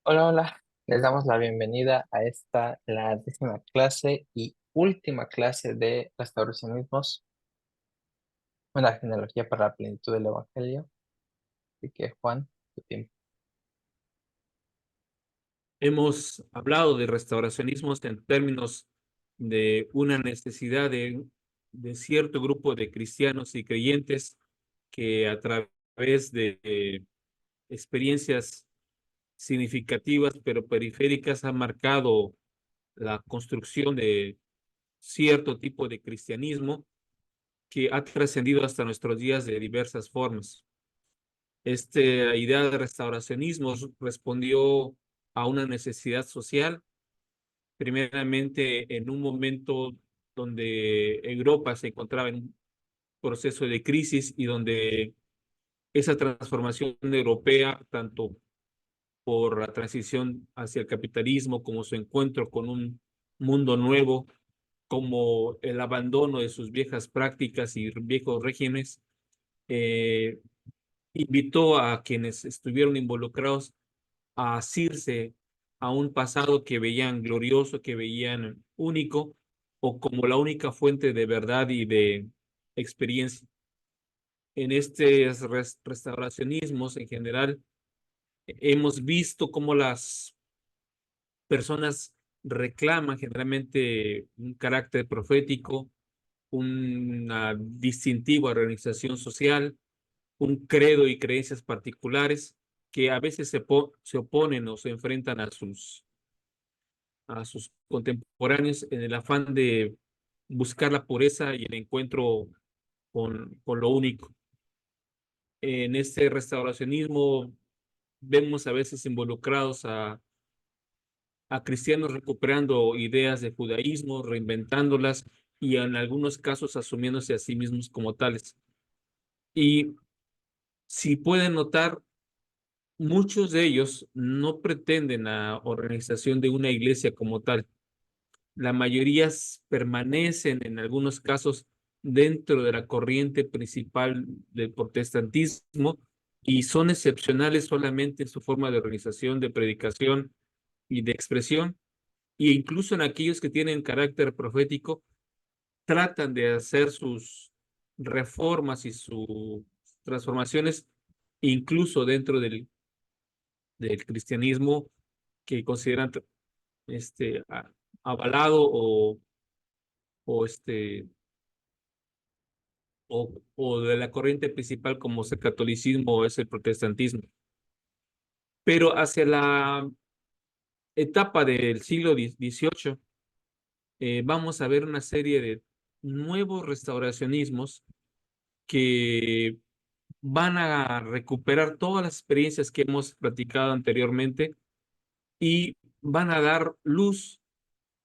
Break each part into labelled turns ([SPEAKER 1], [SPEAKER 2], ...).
[SPEAKER 1] Hola, hola. Les damos la bienvenida a la 10ª clase y última clase de restauracionismos, una genealogía para la plenitud del Evangelio. Así que, Juan, tu tiempo.
[SPEAKER 2] Hemos hablado de restauracionismos en términos de una necesidad de cierto grupo de cristianos y creyentes que a través de experiencias significativas pero periféricas han marcado la construcción de cierto tipo de cristianismo que ha trascendido hasta nuestros días de diversas formas. Esta idea de restauracionismo respondió a una necesidad social, primeramente en un momento donde Europa se encontraba en un proceso de crisis y donde esa transformación europea, tanto por la transición hacia el capitalismo como su encuentro con un mundo nuevo, como el abandono de sus viejas prácticas y viejos regímenes, eh, invitó a quienes estuvieron involucrados a asirse a un pasado que veían glorioso, que veían único, o como la única fuente de verdad y de experiencia. En estos restauracionismos en general, hemos visto cómo las personas reclaman generalmente un carácter profético, una distintiva organización social, un credo y creencias particulares que a veces se oponen o se enfrentan a sus contemporáneos en el afán de buscar la pureza y el encuentro con lo único. En este restauracionismo vemos a veces involucrados a cristianos recuperando ideas de judaísmo, reinventándolas y en algunos casos asumiéndose a sí mismos como tales. Y si pueden notar, muchos de ellos no pretenden la organización de una iglesia como tal. La mayoría permanecen en algunos casos dentro de la corriente principal del protestantismo y son excepcionales solamente en su forma de organización, de predicación y de expresión. E incluso en aquellos que tienen carácter profético, tratan de hacer sus reformas y sus transformaciones incluso dentro del cristianismo que consideran avalado o, este, o de la corriente principal como es el catolicismo o es el protestantismo. Pero hacia la etapa del siglo XVIII, vamos a ver una serie de nuevos restauracionismos que van a recuperar todas las experiencias que hemos platicado anteriormente y van a dar luz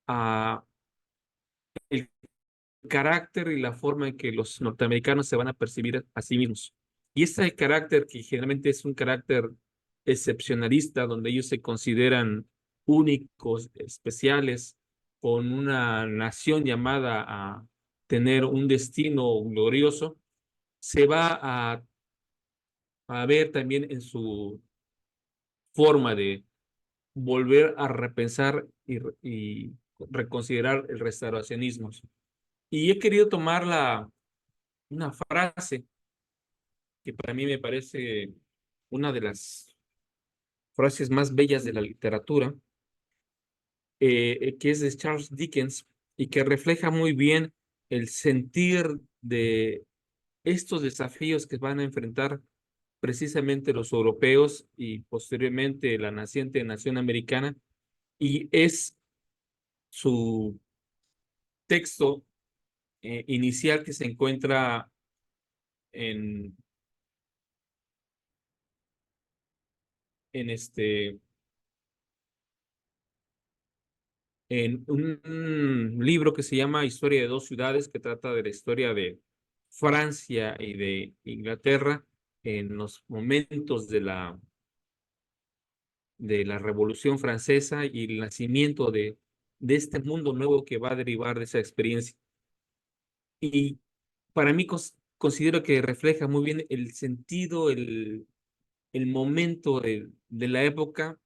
[SPEAKER 2] a el carácter y la forma en que los norteamericanos se van a percibir a sí mismos. Y este carácter, que generalmente es un carácter excepcionalista, donde ellos se consideran únicos, especiales, con una nación llamada a tener un destino glorioso, se va a ver también en su forma de volver a repensar y reconsiderar el restauracionismo. Y he querido tomar una frase que para mí me parece una de las frases más bellas de la literatura, que es de Charles Dickens y que refleja muy bien el sentir de estos desafíos que van a enfrentar precisamente los europeos y posteriormente la naciente nación americana, y es su texto inicial que se encuentra en, en este en un libro que se llama Historia de dos ciudades, que trata de la historia de Francia y de Inglaterra en los momentos de la Revolución Francesa y el nacimiento de este mundo nuevo que va a derivar de esa experiencia. Y para mí considero que refleja muy bien el sentido, el momento de la época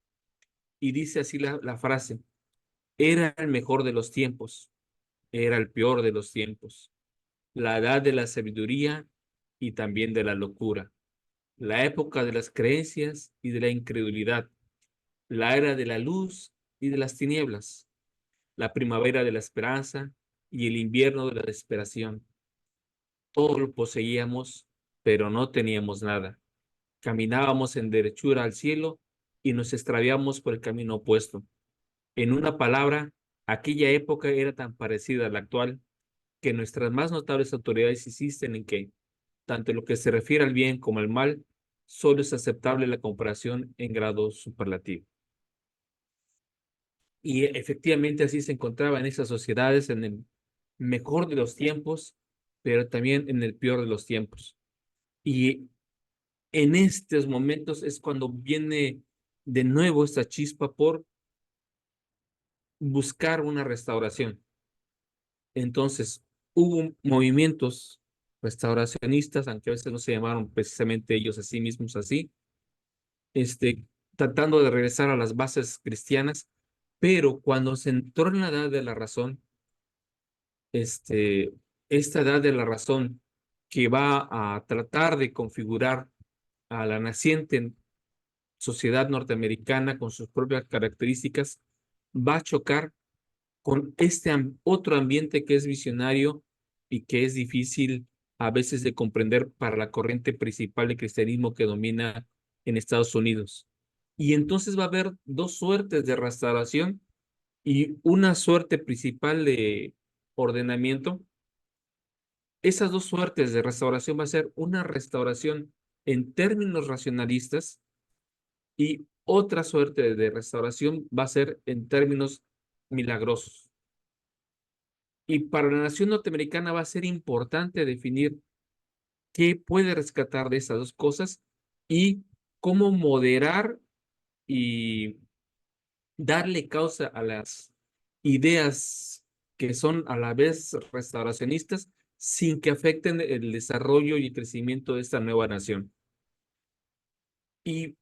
[SPEAKER 2] Y dice así la frase: era el mejor de los tiempos, era el peor de los tiempos, la edad de la sabiduría y también de la locura, la época de las creencias y de la incredulidad, la era de la luz y de las tinieblas, la primavera de la esperanza y el invierno de la desesperación. Todo lo poseíamos, pero no teníamos nada. Caminábamos en derechura al cielo y nos extraviamos por el camino opuesto. En una palabra, aquella época era tan parecida a la actual que nuestras más notables autoridades insisten en que, tanto en lo que se refiere al bien como al mal, solo es aceptable la comparación en grado superlativo. Y efectivamente así se encontraba en esas sociedades, en el mejor de los tiempos, pero también en el peor de los tiempos. Y en estos momentos es cuando viene de nuevo esta chispa por buscar una restauración. Entonces, hubo movimientos restauracionistas, aunque a veces no se llamaron precisamente ellos a sí mismos así, este, tratando de regresar a las bases cristianas, pero cuando se entró en la edad de la razón, esta edad de la razón que va a tratar de configurar a la naciente sociedad norteamericana con sus propias características, va a chocar con este otro ambiente que es visionario y que es difícil a veces de comprender para la corriente principal de cristianismo que domina en Estados Unidos. Y entonces va a haber dos suertes de restauración y una suerte principal de ordenamiento. Esas dos suertes de restauración va a ser una restauración en términos racionalistas y otra suerte de restauración va a ser en términos milagrosos. Y para la nación norteamericana va a ser importante definir qué puede rescatar de esas dos cosas y cómo moderar y darle causa a las ideas que son a la vez restauracionistas sin que afecten el desarrollo y el crecimiento de esta nueva nación. Y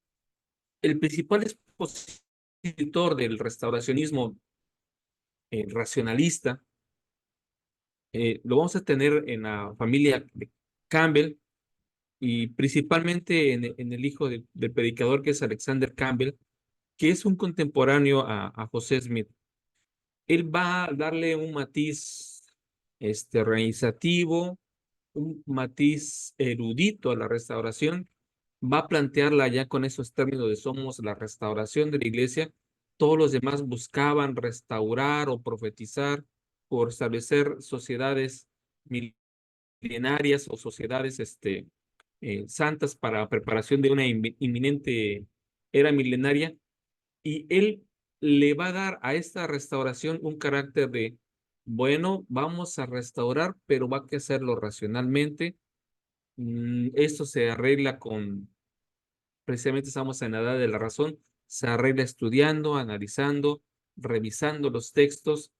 [SPEAKER 2] el principal expositor del restauracionismo racionalista lo vamos a tener en la familia de Campbell y principalmente en el hijo del predicador que es Alexander Campbell, que es un contemporáneo a José Smith. Él va a darle un matiz organizativo, un matiz erudito a la restauración, va a plantearla ya con esos términos de somos la restauración de la iglesia. Todos los demás buscaban restaurar o profetizar por establecer sociedades milenarias o sociedades santas para preparación de una inminente era milenaria. Y él le va a dar a esta restauración un carácter de, bueno, vamos a restaurar, pero va a que hacerlo racionalmente. Esto se arregla con, precisamente estamos en la edad de la razón, se arregla estudiando, analizando, revisando los textos,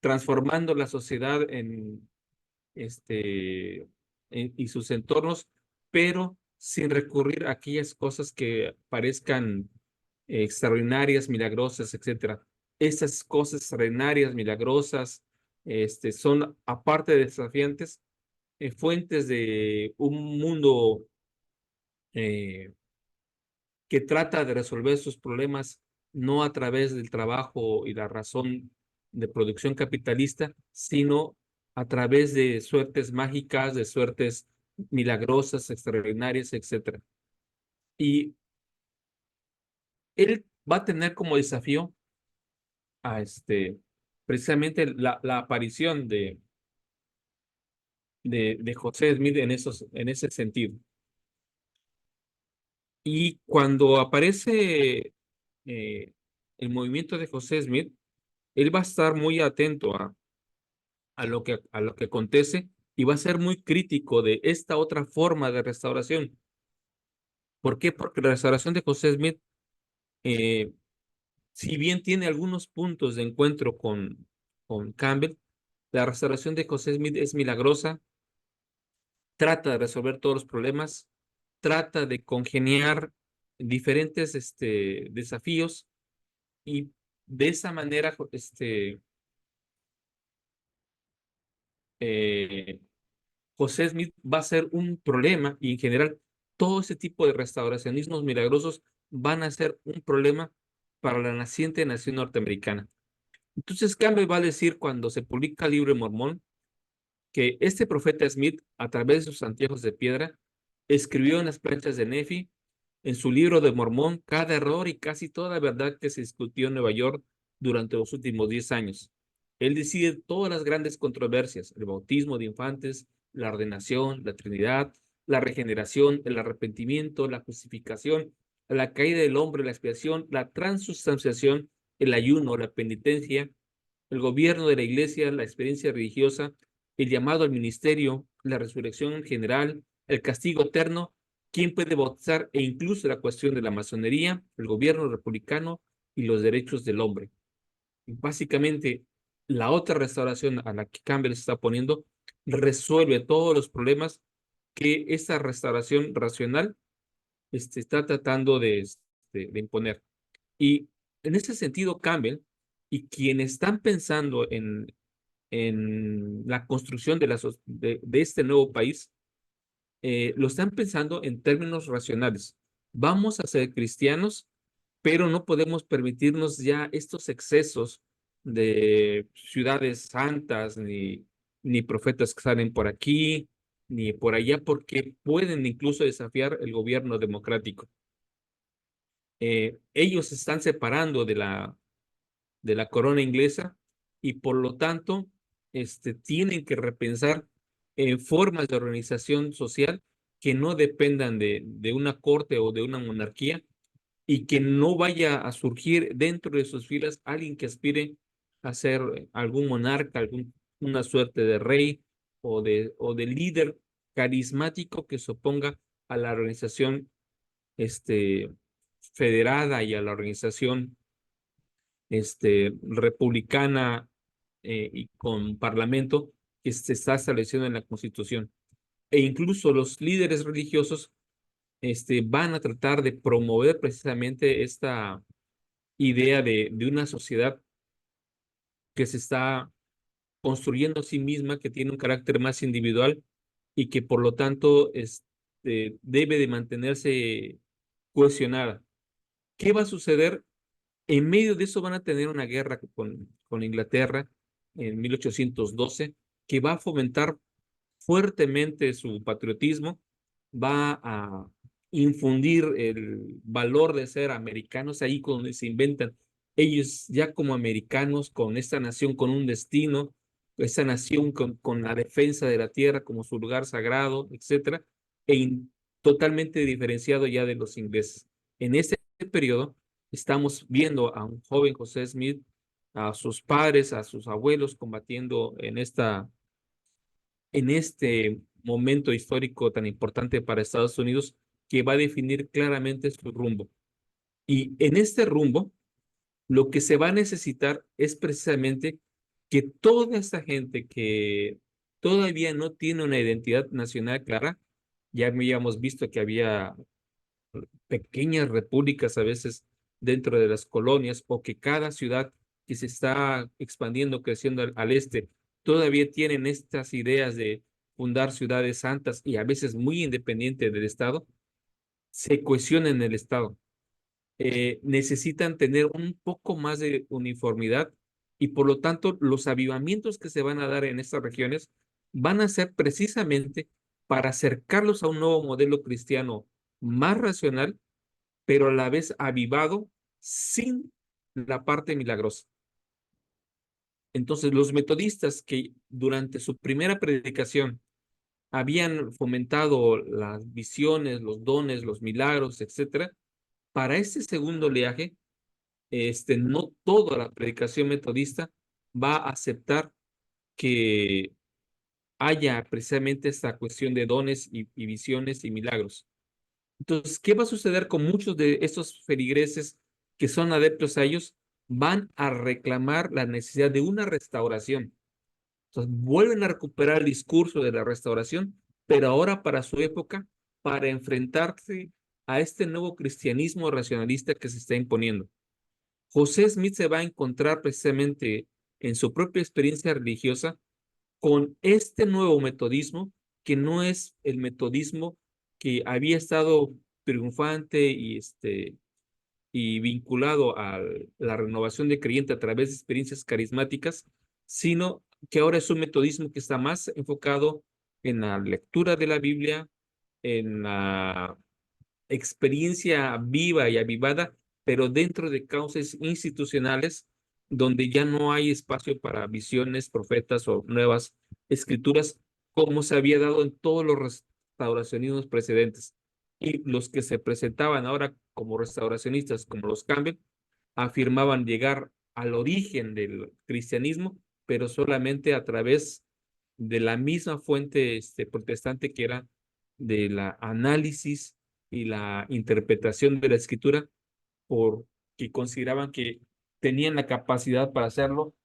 [SPEAKER 2] transformando la sociedad y sus entornos, pero sin recurrir a aquellas cosas que parezcan extraordinarias, milagrosas, etcétera. Esas cosas extraordinarias, milagrosas, son, aparte de desafiantes, fuentes de un mundo eh, que trata de resolver sus problemas no a través del trabajo y la razón de producción capitalista, sino a través de suertes mágicas, de suertes milagrosas, extraordinarias, etcétera. Y él va a tener como desafío a precisamente la aparición de José Smith en ese sentido. Y cuando aparece el movimiento de José Smith, él va a estar muy atento a lo que acontece y va a ser muy crítico de esta otra forma de restauración. ¿Por qué? Porque la restauración de José Smith, eh, si bien tiene algunos puntos de encuentro con Campbell, la restauración de José Smith es milagrosa, trata de resolver todos los problemas, trata de congeniar diferentes desafíos y de esa manera eh, José Smith va a ser un problema y en general todo ese tipo de restauracionismos milagrosos van a ser un problema para la naciente nación norteamericana. Entonces Campbell va a decir cuando se publica el libro de Mormón que este profeta Smith, a través de sus anteojos de piedra, escribió en las planchas de Nefi, en su libro de Mormón, cada error y casi toda verdad que se discutió en Nueva York durante los últimos 10 años. Él decide todas las grandes controversias, el bautismo de infantes, la ordenación, la Trinidad, la regeneración, el arrepentimiento, la justificación, la caída del hombre, la expiación, la transustanciación, el ayuno, la penitencia, el gobierno de la iglesia, la experiencia religiosa, el llamado al ministerio, la resurrección en general, el castigo eterno, quién puede bautizar e incluso la cuestión de la masonería, el gobierno republicano y los derechos del hombre. Y básicamente, la otra restauración a la que Campbell se está poniendo resuelve todos los problemas que esta restauración racional está tratando de imponer. Y en ese sentido, Campbell y quienes están pensando en la construcción de este nuevo país, lo están pensando en términos racionales. Vamos a ser cristianos, pero no podemos permitirnos ya estos excesos de ciudades santas, ni profetas que salen por aquí, ni por allá, porque pueden incluso desafiar el gobierno democrático. Ellos se están separando de la corona inglesa y por lo tanto tienen que repensar formas de organización social que no dependan de una corte o de una monarquía y que no vaya a surgir dentro de sus filas alguien que aspire a ser algún monarca, una suerte de rey o de líder carismático que se oponga a la organización federada y a la organización republicana y con parlamento que se está estableciendo en la Constitución. E incluso los líderes religiosos van a tratar de promover precisamente esta idea de una sociedad que se está construyendo a sí misma, que tiene un carácter más individual y que por lo tanto debe de mantenerse cohesionada. ¿Qué va a suceder? En medio de eso van a tener una guerra con Inglaterra en 1812 que va a fomentar fuertemente su patriotismo, va a infundir el valor de ser americanos, ahí donde se inventan ellos ya como americanos, con esta nación, con un destino, esta nación con la defensa de la tierra como su lugar sagrado, etcétera, totalmente diferenciado ya de los ingleses. En ese periodo estamos viendo a un joven José Smith, a sus padres, a sus abuelos combatiendo en este momento histórico tan importante para Estados Unidos que va a definir claramente su rumbo. Y en este rumbo, lo que se va a necesitar es precisamente que toda esta gente que todavía no tiene una identidad nacional clara, ya habíamos visto que había pequeñas repúblicas a veces dentro de las colonias o que cada ciudad que se está expandiendo, creciendo al este, todavía tienen estas ideas de fundar ciudades santas y a veces muy independientes del Estado, se cohesionan en el Estado. Necesitan tener un poco más de uniformidad y por lo tanto los avivamientos que se van a dar en estas regiones van a ser precisamente para acercarlos a un nuevo modelo cristiano más racional pero a la vez avivado sin la parte milagrosa. Entonces, los metodistas que durante su primera predicación habían fomentado las visiones, los dones, los milagros, etcétera, para este segundo oleaje, no toda la predicación metodista va a aceptar que haya precisamente esta cuestión de dones y visiones y milagros. Entonces, ¿qué va a suceder con muchos de estos feligreses que son adeptos a ellos? Van a reclamar la necesidad de una restauración. Entonces, vuelven a recuperar el discurso de la restauración, pero ahora para su época, para enfrentarse a este nuevo cristianismo racionalista que se está imponiendo. José Smith se va a encontrar precisamente en su propia experiencia religiosa con este nuevo metodismo, que no es el metodismo que había estado triunfante y vinculado a la renovación de creyente a través de experiencias carismáticas, sino que ahora es un metodismo que está más enfocado en la lectura de la Biblia, en la experiencia viva y avivada, pero dentro de causas institucionales donde ya no hay espacio para visiones, profetas o nuevas escrituras, como se había dado en todos los restauracionismos precedentes. Y los que se presentaban ahora como restauracionistas, como los Campbell, afirmaban llegar al origen del cristianismo, pero solamente a través de la misma fuente protestante que era de la análisis y la interpretación de la escritura, porque consideraban que tenían la capacidad para hacerlo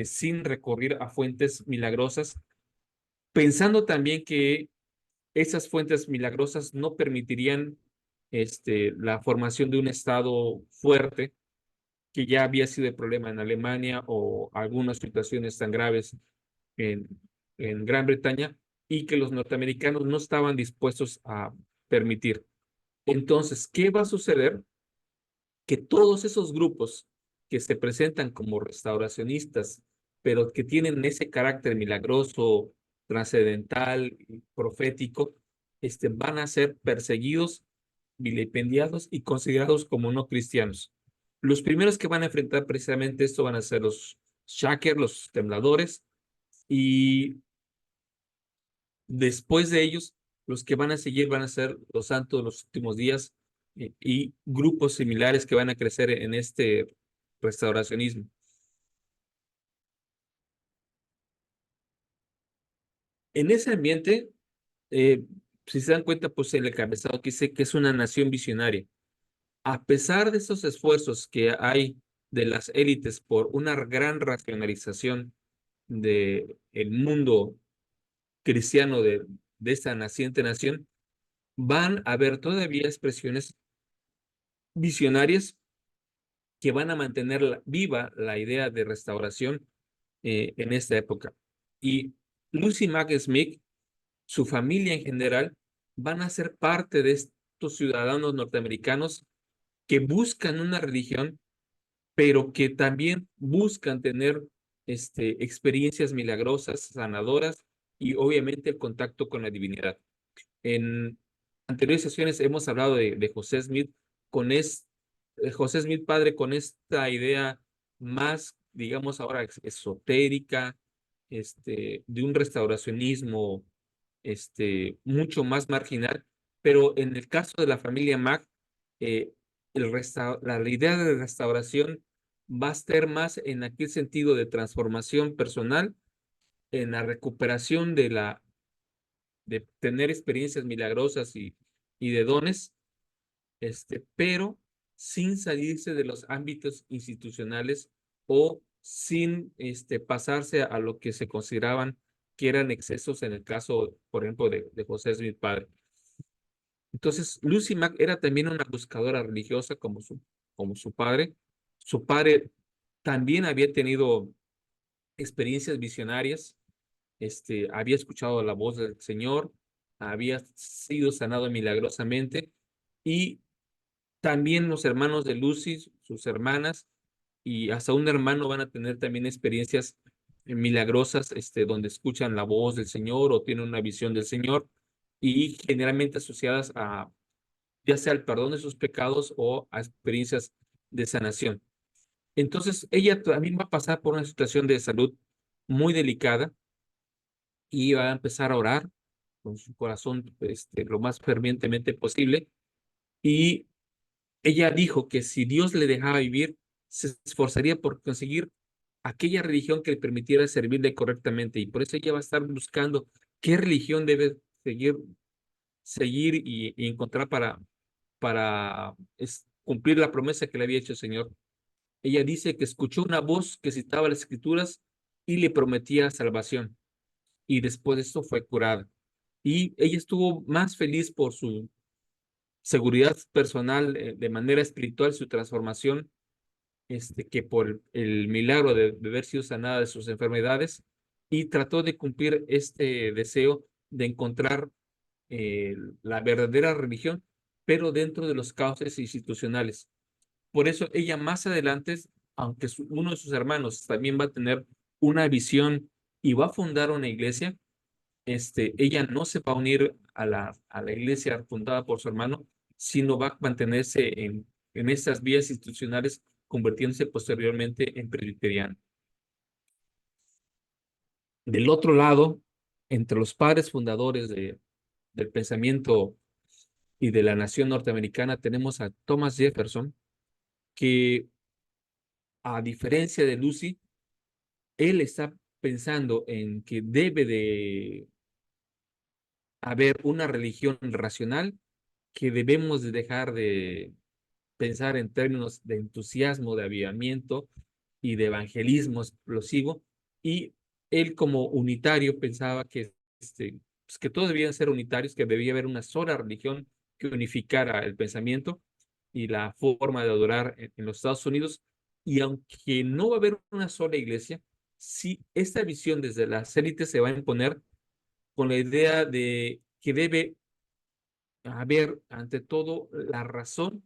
[SPEAKER 2] sin recurrir a fuentes milagrosas, pensando también que esas fuentes milagrosas no permitirían la formación de un Estado fuerte, que ya había sido el problema en Alemania o algunas situaciones tan graves en, en Gran Bretaña, y que los norteamericanos no estaban dispuestos a permitir. Entonces, ¿qué va a suceder? Que todos esos grupos que se presentan como restauracionistas, pero que tienen ese carácter milagroso, trascendental, profético, van a ser perseguidos, vilipendiados y considerados como no cristianos. Los primeros que van a enfrentar precisamente esto van a ser los Shaker, los tembladores, y después de ellos, los que van a seguir van a ser los santos de los últimos días, y grupos similares que van a crecer en este restauracionismo. En ese ambiente, eh, si se dan cuenta, pues el encabezado que dice que es una nación visionaria. A pesar de esos esfuerzos que hay de las élites por una gran racionalización del mundo cristiano de esta naciente nación, van a haber todavía expresiones visionarias que van a mantener viva la idea de restauración en esta época. Y Lucy Mack Smith, su familia en general, van a ser parte de estos ciudadanos norteamericanos que buscan una religión, pero que también buscan tener experiencias milagrosas, sanadoras y obviamente el contacto con la divinidad. En anteriores sesiones hemos hablado de José Smith con José Smith padre, con esta idea más, digamos ahora, esotérica, de un restauracionismo mucho más marginal, pero en el caso de la familia Mac, eh, la idea de restauración va a estar más en aquel sentido de transformación personal, en la recuperación de tener experiencias milagrosas y de dones, pero sin salirse de los ámbitos institucionales o sin pasarse a lo que se consideraban que eran excesos en el caso, por ejemplo, de José Smith padre. Entonces, Lucy Mack era también una buscadora religiosa como su padre. Su padre también había tenido experiencias visionarias, había escuchado la voz del Señor, había sido sanado milagrosamente, y también los hermanos de Lucy, sus hermanas, y hasta un hermano van a tener también experiencias milagrosas, donde escuchan la voz del Señor o tienen una visión del Señor, y generalmente asociadas a ya sea el perdón de sus pecados o a experiencias de sanación. Entonces, ella también va a pasar por una situación de salud muy delicada y va a empezar a orar con su corazón lo más fervientemente posible. Y ella dijo que si Dios le dejaba vivir, se esforzaría por conseguir aquella religión que le permitiera servirle correctamente. Y por eso ella va a estar buscando qué religión debe seguir y encontrar para cumplir la promesa que le había hecho el Señor. Ella dice que escuchó una voz que citaba las Escrituras y le prometía salvación. Y después de esto fue curada. Y ella estuvo más feliz por su seguridad personal de manera espiritual, su transformación, que por el milagro de haber sido sanada de sus enfermedades, y trató de cumplir este deseo de encontrar la verdadera religión, pero dentro de los cauces institucionales. Por eso ella más adelante, aunque uno de sus hermanos también va a tener una visión y va a fundar una iglesia, ella no se va a unir a la iglesia fundada por su hermano, sino va a mantenerse en estas vías institucionales, convirtiéndose posteriormente en presbiteriano. Del otro lado, entre los padres fundadores del pensamiento y de la nación norteamericana, tenemos a Thomas Jefferson, que a diferencia de Lucy, él está pensando en que debe de haber una religión racional, que debemos de dejar de pensar en términos de entusiasmo, de avivamiento y de evangelismo explosivo. Y él como unitario pensaba que, pues que todos debían ser unitarios, que debía haber una sola religión que unificara el pensamiento y la forma de adorar en los Estados Unidos. Y aunque no va a haber una sola iglesia, sí, esta visión desde las élites se va a imponer con la idea de que debe haber, ante todo, la razón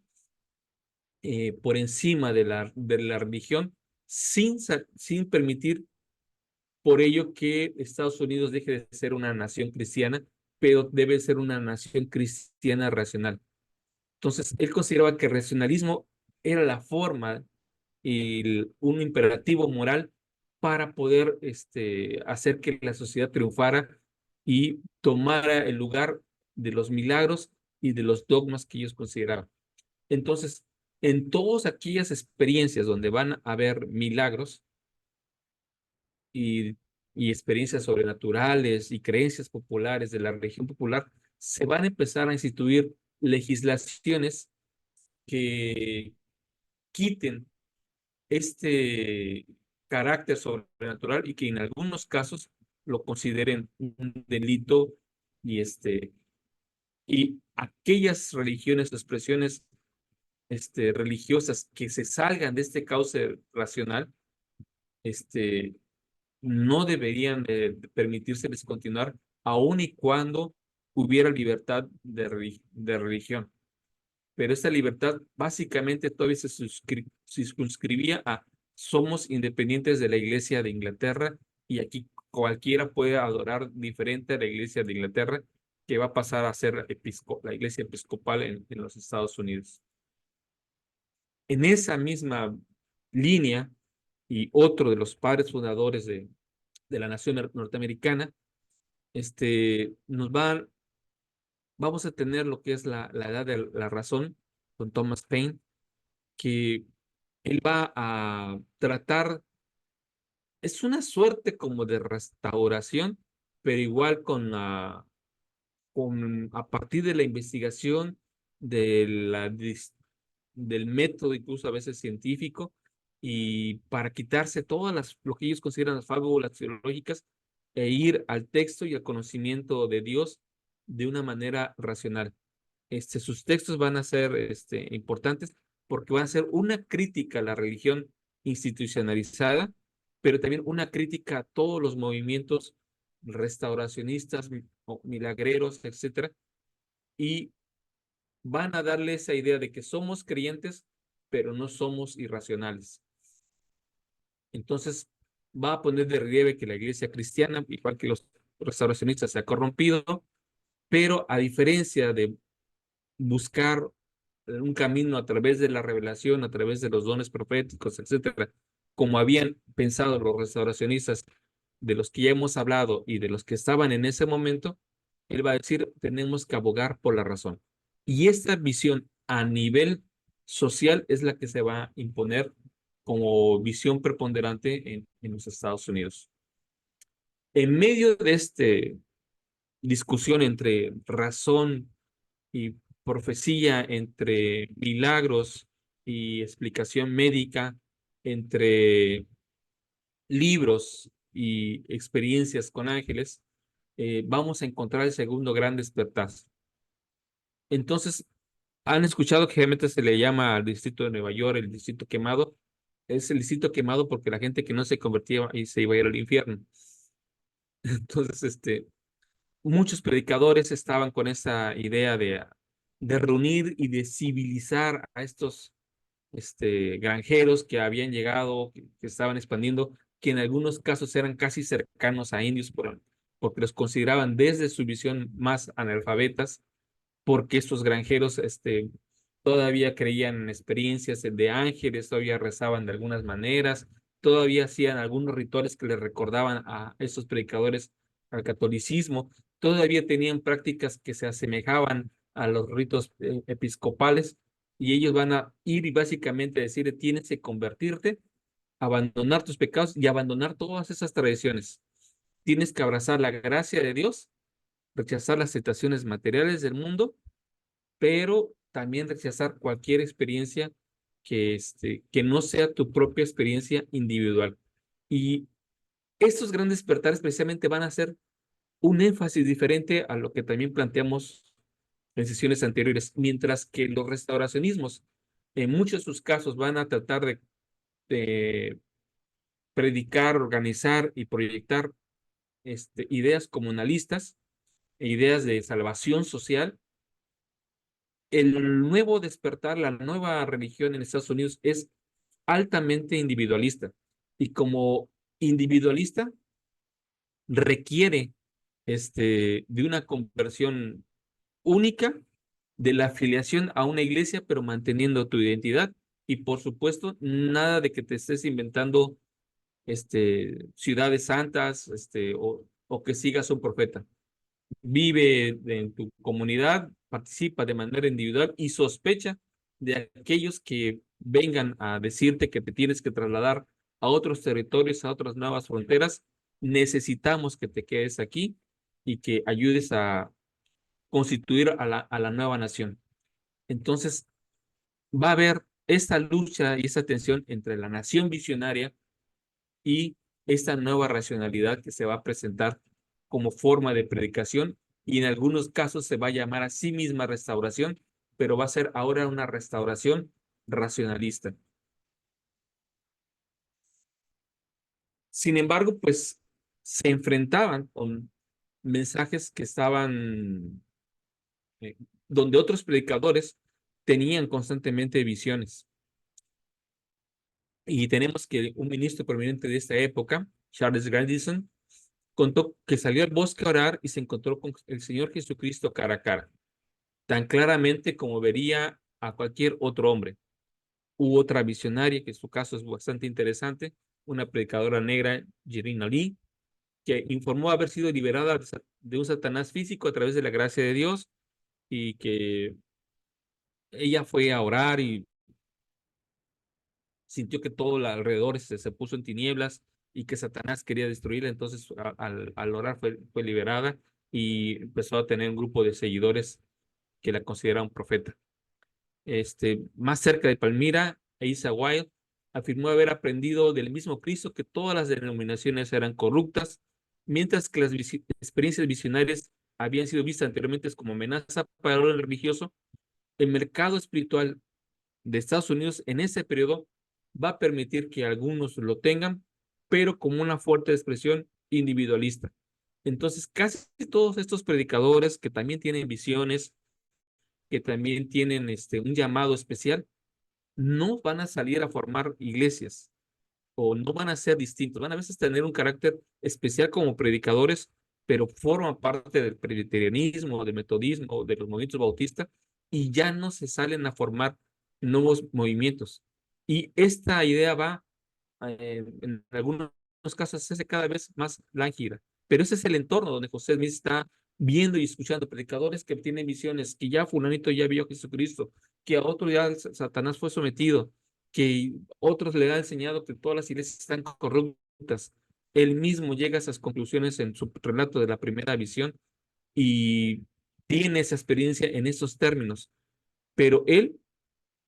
[SPEAKER 2] por encima de la religión, sin permitir por ello que Estados Unidos deje de ser una nación cristiana, pero debe ser una nación cristiana racional. Entonces, él consideraba que el racionalismo era la forma y un imperativo moral para poder hacer que la sociedad triunfara y tomara el lugar de los milagros y de los dogmas que ellos consideraban. Entonces, en todas aquellas experiencias donde van a haber milagros y, y experiencias sobrenaturales y creencias populares de la religión popular, se van a empezar a instituir legislaciones que quiten este carácter sobrenatural y que en algunos casos lo consideren un delito y y aquellas religiones o expresiones religiosas que se salgan de este cauce racional, este, no deberían de permitírseles continuar, aun y cuando hubiera libertad de religión. Pero esta libertad básicamente todavía se circunscribía a somos independientes de la Iglesia de Inglaterra y aquí cualquiera puede adorar diferente a la Iglesia de Inglaterra, que va a pasar a ser la Iglesia Episcopal en los Estados Unidos. En esa misma línea, y otro de los padres fundadores de la nación norteamericana, vamos a tener lo que es la edad de la razón con Thomas Paine, que él va a tratar, es una suerte como de restauración, pero igual a partir de la investigación de del método, incluso a veces científico, y para quitarse lo que ellos consideran las fábulas teológicas e ir al texto y al conocimiento de Dios de una manera racional. Sus textos van a ser importantes porque van a ser una crítica a la religión institucionalizada, pero también una crítica a todos los movimientos restauracionistas o milagreros, etcétera, y van a darle esa idea de que somos creyentes, pero no somos irracionales. Entonces, va a poner de relieve que la iglesia cristiana, igual que los restauracionistas, se ha corrompido, pero a diferencia de buscar un camino a través de la revelación, a través de los dones proféticos, etcétera, como habían pensado los restauracionistas, de los que ya hemos hablado y de los que estaban en ese momento, él va a decir, tenemos que abogar por la razón. Y esta visión a nivel social es la que se va a imponer como visión preponderante en los Estados Unidos. En medio de esta discusión entre razón y profecía, entre milagros y explicación médica, entre libros y experiencias con ángeles, vamos a encontrar el segundo gran despertar. Entonces, ¿Han escuchado que generalmente se le llama al distrito de Nueva York el distrito quemado? Es el distrito quemado porque la gente que no se convertía y se iba a ir al infierno. Entonces, muchos predicadores estaban con esa idea de reunir y de civilizar a estos granjeros que habían llegado, que estaban expandiendo, que en algunos casos eran casi cercanos a indios porque los consideraban desde su visión más analfabetas, porque estos granjeros todavía creían en experiencias de ángeles, todavía rezaban de algunas maneras, todavía hacían algunos rituales que les recordaban a estos predicadores al catolicismo, todavía tenían prácticas que se asemejaban a los ritos episcopales, y ellos van a ir y básicamente decir, tienes que convertirte, abandonar tus pecados y abandonar todas esas tradiciones. Tienes que abrazar la gracia de Dios, rechazar las tentaciones materiales del mundo, pero también rechazar cualquier experiencia que no sea tu propia experiencia individual. Y estos grandes despertares precisamente van a hacer un énfasis diferente a lo que también planteamos en sesiones anteriores, mientras que los restauracionismos, en muchos de sus casos, van a tratar de predicar, organizar y proyectar ideas comunalistas e ideas de salvación social. El nuevo despertar, la nueva religión en Estados Unidos es altamente individualista, y como individualista requiere de una conversión única, de la afiliación a una iglesia, pero manteniendo tu identidad, y por supuesto nada de que te estés inventando ciudades santas, o que sigas un profeta. Vive en tu comunidad, participa de manera individual y sospecha de aquellos que vengan a decirte que te tienes que trasladar a otros territorios, a otras nuevas fronteras. Necesitamos que te quedes aquí y que ayudes a constituir a la nueva nación. Entonces, va a haber esta lucha y esta tensión entre la nación visionaria y esta nueva racionalidad que se va a presentar como forma de predicación, y en algunos casos se va a llamar a sí misma restauración, pero va a ser ahora una restauración racionalista. Sin embargo, pues se enfrentaban con mensajes que estaban, eh, donde otros predicadores tenían constantemente visiones. Y tenemos que un ministro prominente de esta época, Charles Grandison, contó que salió al bosque a orar y se encontró con el Señor Jesucristo cara a cara, tan claramente como vería a cualquier otro hombre. Hubo otra visionaria, que en su caso es bastante interesante, una predicadora negra, Jerina Lee, que informó haber sido liberada de un Satanás físico a través de la gracia de Dios, y que ella fue a orar y sintió que todo alrededor se puso en tinieblas y que Satanás quería destruirla. Entonces al orar fue liberada y empezó a tener un grupo de seguidores que la consideraban profeta. Más cerca de Palmira, Asa Wilde afirmó haber aprendido del mismo Cristo que todas las denominaciones eran corruptas, mientras que las experiencias visionarias habían sido vistas anteriormente como amenaza para el orden religioso. El mercado espiritual de Estados Unidos en ese periodo va a permitir que algunos lo tengan, pero como una fuerte expresión individualista. Entonces, casi todos estos predicadores que también tienen visiones, que también tienen un llamado especial, no van a salir a formar iglesias, o no van a ser distintos, van a veces tener un carácter especial como predicadores, pero forman parte del presbiterianismo, del metodismo, de los movimientos bautistas, y ya no se salen a formar nuevos movimientos. Y esta idea va, en algunos casos, se hace cada vez más lánguida. Pero ese es el entorno donde José Smith está viendo y escuchando predicadores que tienen visiones, que ya fulanito ya vio a Jesucristo, que a otro ya Satanás fue sometido, que otros le han enseñado que todas las iglesias están corruptas. Él mismo llega a esas conclusiones en su relato de la primera visión y tiene esa experiencia en esos términos. Pero él,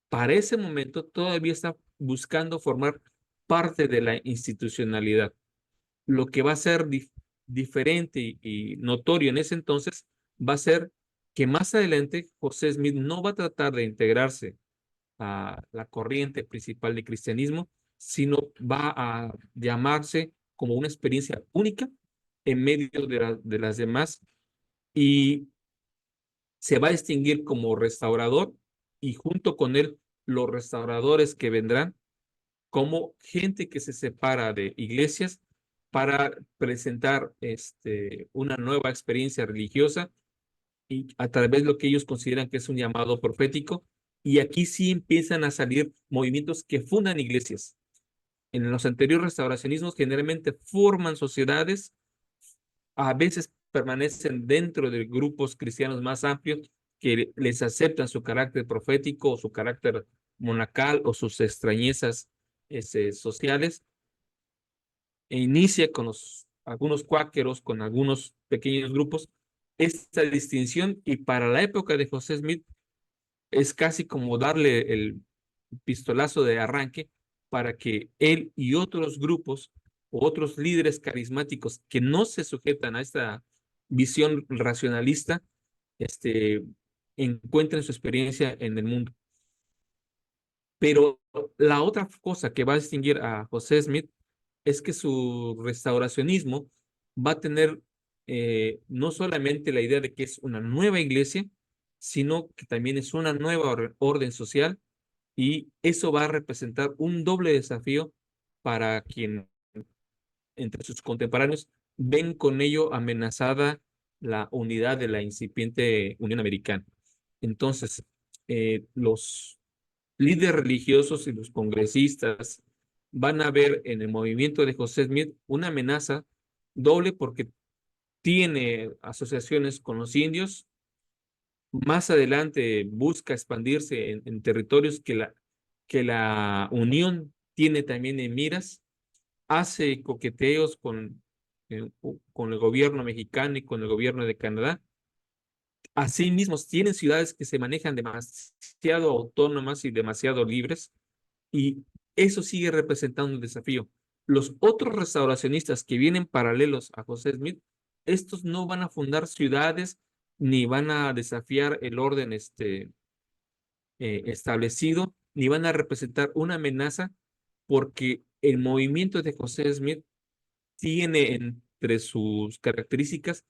[SPEAKER 2] para ese momento, todavía está buscando formar parte de la institucionalidad. Lo que va a ser diferente y notorio en ese entonces va a ser que más adelante José Smith no va a tratar de integrarse a la corriente principal de cristianismo, sino va a llamarse como una experiencia única en medio de las demás, y se va a distinguir como restaurador, y junto con él los restauradores que vendrán como gente que se separa de iglesias para presentar una nueva experiencia religiosa, y a través de lo que ellos consideran que es un llamado profético. Y aquí sí empiezan a salir movimientos que fundan iglesias. En los anteriores restauracionismos generalmente forman sociedades, a veces permanecen dentro de grupos cristianos más amplios que les aceptan su carácter profético o su carácter monacal o sus extrañezas sociales, e inicia con algunos cuáqueros, con algunos pequeños grupos, esta distinción. Y para la época de José Smith es casi como darle el pistolazo de arranque para que él y otros grupos o otros líderes carismáticos que no se sujetan a esta visión racionalista, este, encuentren su experiencia en el mundo. Pero la otra cosa que va a distinguir a José Smith es que su restauracionismo va a tener no solamente la idea de que es una nueva iglesia, sino que también es una nueva orden social, y eso va a representar un doble desafío para quien entre sus contemporáneos ven con ello amenazada la unidad de la incipiente Unión Americana. Entonces, los líderes religiosos y los congresistas van a ver en el movimiento de José Smith una amenaza doble, porque tiene asociaciones con los indios. Más adelante busca expandirse en territorios que la Unión tiene también en miras. Hace coqueteos con el gobierno mexicano y con el gobierno de Canadá. Asimismo, tienen ciudades que se manejan demasiado autónomas y demasiado libres, y eso sigue representando un desafío. Los otros restauracionistas que vienen paralelos a José Smith, estos no van a fundar ciudades ni van a desafiar el orden establecido, ni van a representar una amenaza, porque el movimiento de José Smith tiene entre sus características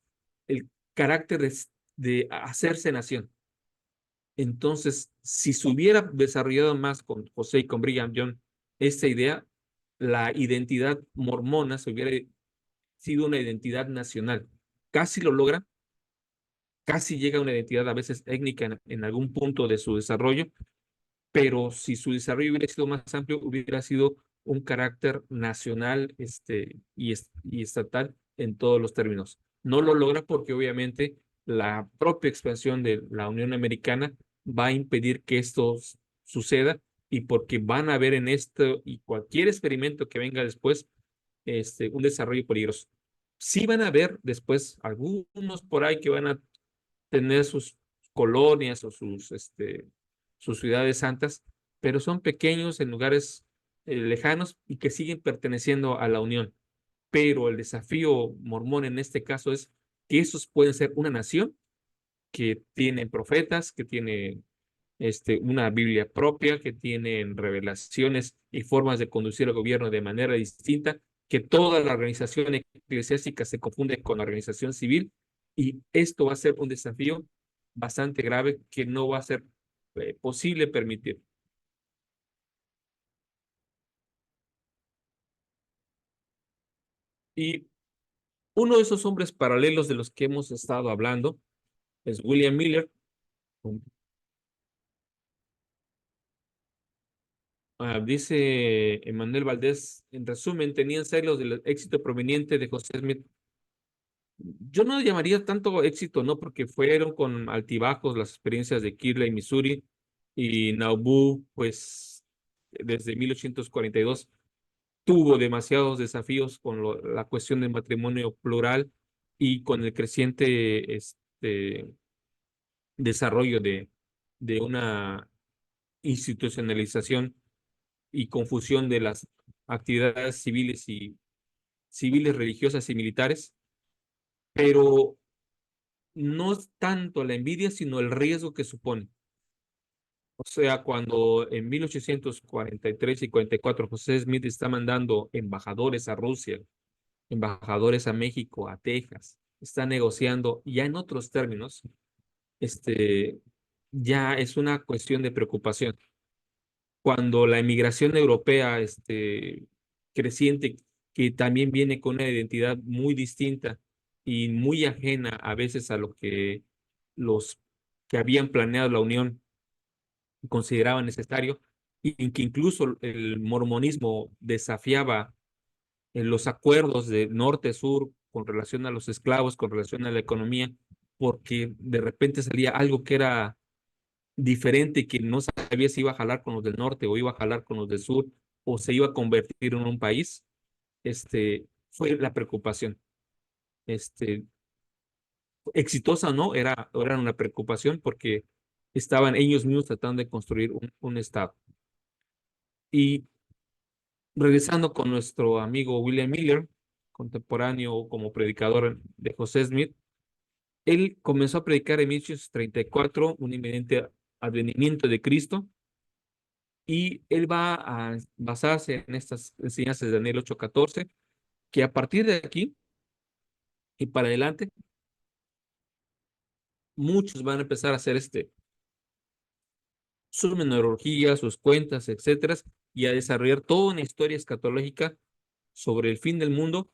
[SPEAKER 2] el carácter de hacerse nación. Entonces, si se hubiera desarrollado más con José y con Brigham Young esta idea, la identidad mormona se hubiera sido una identidad nacional. Casi lo logra, casi llega a una identidad a veces étnica en algún punto de su desarrollo, pero si su desarrollo hubiera sido más amplio, hubiera sido un carácter nacional y estatal en todos los términos. No lo logra porque obviamente la propia expansión de la Unión Americana va a impedir que esto suceda, y porque van a ver en esto y cualquier experimento que venga después un desarrollo peligroso. Sí van a haber después algunos por ahí que van a tener sus colonias o sus ciudades santas, pero son pequeños en lugares lejanos y que siguen perteneciendo a la Unión. Pero el desafío mormón en este caso es que esos pueden ser una nación que tiene profetas, que tiene una Biblia propia, que tienen revelaciones y formas de conducir el gobierno de manera distinta, que toda la organización eclesiástica se confunde con la organización civil, y esto va a ser un desafío bastante grave que no va a ser posible permitir. Y uno de esos hombres paralelos de los que hemos estado hablando es William Miller. Dice Emanuel Valdés, en resumen, tenían celos del éxito proveniente de José Smith. Yo no llamaría tanto éxito, ¿no? Porque fueron con altibajos las experiencias de Kirtland, Missouri, y Nauvoo, pues desde 1842 tuvo demasiados desafíos con la cuestión del matrimonio plural y con el creciente desarrollo de una institucionalización y confusión de las actividades civiles, religiosas y militares. Pero no es tanto la envidia, sino el riesgo que supone. O sea, cuando en 1843 y 44 José Smith está mandando embajadores a Rusia, embajadores a México, a Texas, está negociando ya en otros términos, este, ya es una cuestión de preocupación. Cuando la emigración europea, creciente, que también viene con una identidad muy distinta y muy ajena a veces a lo que los que habían planeado la unión consideraban necesario, y que incluso el mormonismo desafiaba los acuerdos de norte-sur con relación a los esclavos, con relación a la economía, porque de repente salía algo que era diferente y que no sabía si iba a jalar con los del norte o iba a jalar con los del sur o se iba a convertir en un país, fue la preocupación. Este, exitosa o no, era una preocupación porque estaban ellos mismos tratando de construir un estado. Y regresando con nuestro amigo William Miller, contemporáneo como predicador de José Smith, él comenzó a predicar en 1834 un inminente advenimiento de Cristo, y él va a basarse en estas enseñanzas de Daniel 8:14, que a partir de aquí y para adelante, muchos van a empezar a hacer sus menorologías, sus cuentas, etcétera, y a desarrollar toda una historia escatológica sobre el fin del mundo,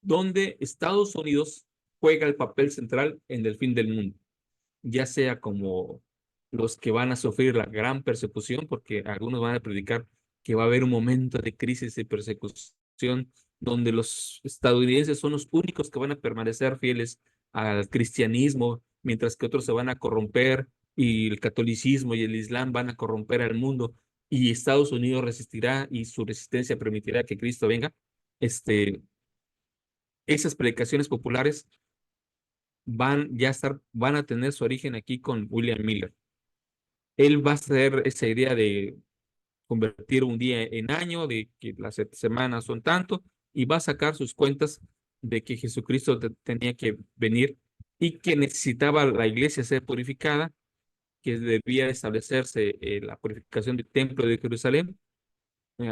[SPEAKER 2] donde Estados Unidos juega el papel central en el fin del mundo, ya sea como los que van a sufrir la gran persecución, porque algunos van a predicar que va a haber un momento de crisis y persecución donde los estadounidenses son los únicos que van a permanecer fieles al cristianismo, mientras que otros se van a corromper y el catolicismo y el islam van a corromper al mundo, y Estados Unidos resistirá y su resistencia permitirá que Cristo venga. Esas predicaciones populares van a tener su origen aquí con William Miller. Él va a hacer esa idea de convertir un día en año, de que las semanas son tanto, y va a sacar sus cuentas de que Jesucristo tenía que venir y que necesitaba la iglesia ser purificada, que debía establecerse la purificación del templo de Jerusalén,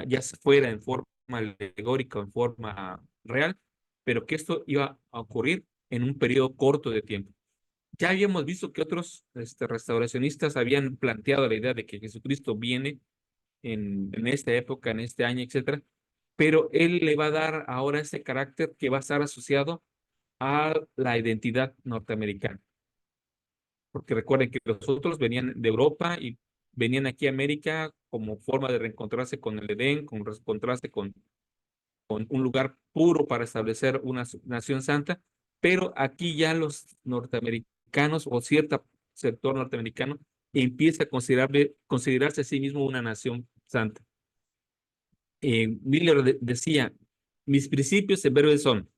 [SPEAKER 2] ya fuera en forma alegórica o en forma real, pero que esto iba a ocurrir en un periodo corto de tiempo. Ya habíamos visto que otros restauracionistas habían planteado la idea de que Jesucristo viene en esta época, en este año, etcétera, pero él le va a dar ahora ese carácter que va a estar asociado a la identidad norteamericana. Porque recuerden que los otros venían de Europa y venían aquí a América como forma de reencontrarse con el Edén, con reencontrarse con un lugar puro para establecer una nación santa, pero aquí ya los norteamericanos o cierto sector norteamericano empieza a considerarse a sí mismo una nación santa. Miller decía, mis principios en breve son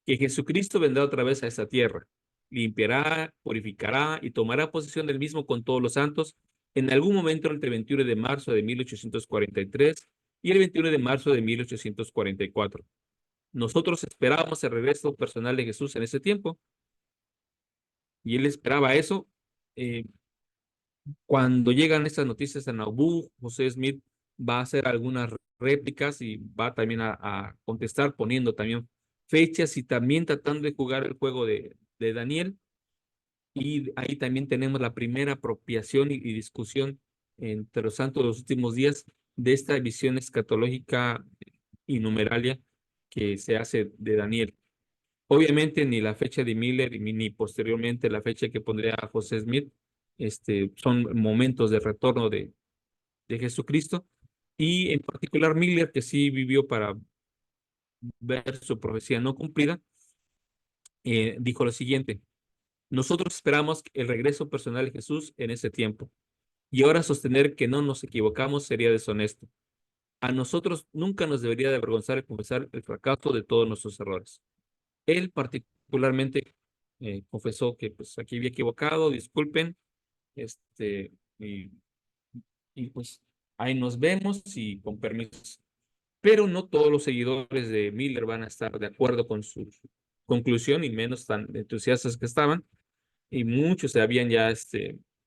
[SPEAKER 2] que Jesucristo vendrá otra vez a esta tierra, limpiará, purificará y tomará posesión del mismo con todos los santos en algún momento entre el 21 de marzo de 1843 y el 21 de marzo de 1844. Nosotros esperábamos el regreso personal de Jesús en ese tiempo, y él esperaba eso. Eh, Cuando llegan estas noticias a Nauvoo, José Smith va a hacer algunas réplicas y va también a contestar poniendo también fechas y también tratando de jugar el juego de Daniel. Y ahí también tenemos la primera apropiación y discusión entre los santos de los últimos días de esta visión escatológica y numeralia que se hace de Daniel. Obviamente ni la fecha de Miller ni posteriormente la fecha que pondría José Smith, son momentos de retorno de Jesucristo, y en particular Miller, que sí vivió para ver su profecía no cumplida, dijo lo siguiente: nosotros esperamos el regreso personal de Jesús en ese tiempo, y ahora sostener que no nos equivocamos sería deshonesto. A nosotros nunca nos debería de avergonzar el confesar el fracaso de todos nuestros errores. Él particularmente confesó que pues aquí había equivocado, disculpen, este, y, y pues ahí nos vemos y con permiso. Pero no todos los seguidores de Miller van a estar de acuerdo con su conclusión, y menos tan entusiastas que estaban. y muchos se habían ya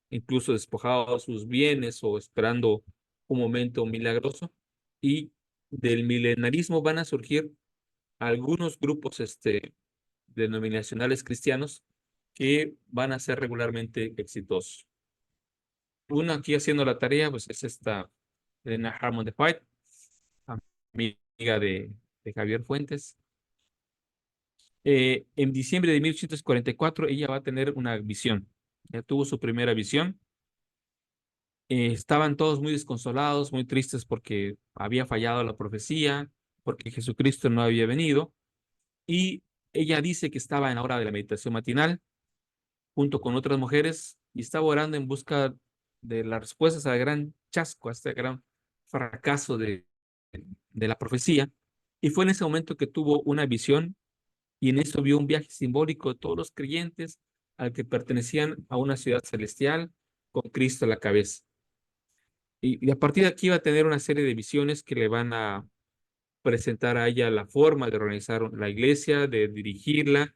[SPEAKER 2] incluso despojado sus bienes o esperando un momento milagroso. Y del milenarismo van a surgir algunos grupos denominacionales cristianos que van a ser regularmente exitosos. Uno aquí haciendo la tarea, pues es esta Elena Harmon de White, amiga de Javier Fuentes. En diciembre de 1844 ella va a tener una visión. Ya tuvo su primera visión. Estaban todos muy desconsolados, muy tristes porque había fallado la profecía, porque Jesucristo no había venido. Y ella dice que estaba en la hora de la meditación matinal junto con otras mujeres y estaba orando en busca de las respuestas al gran chasco, a este gran fracaso de la profecía. Y fue en ese momento que tuvo una visión y en eso vio un viaje simbólico de todos los creyentes al que pertenecían a una ciudad celestial con Cristo a la cabeza. Y a partir de aquí va a tener una serie de visiones que le van a presentar a ella la forma de organizar la iglesia, de dirigirla,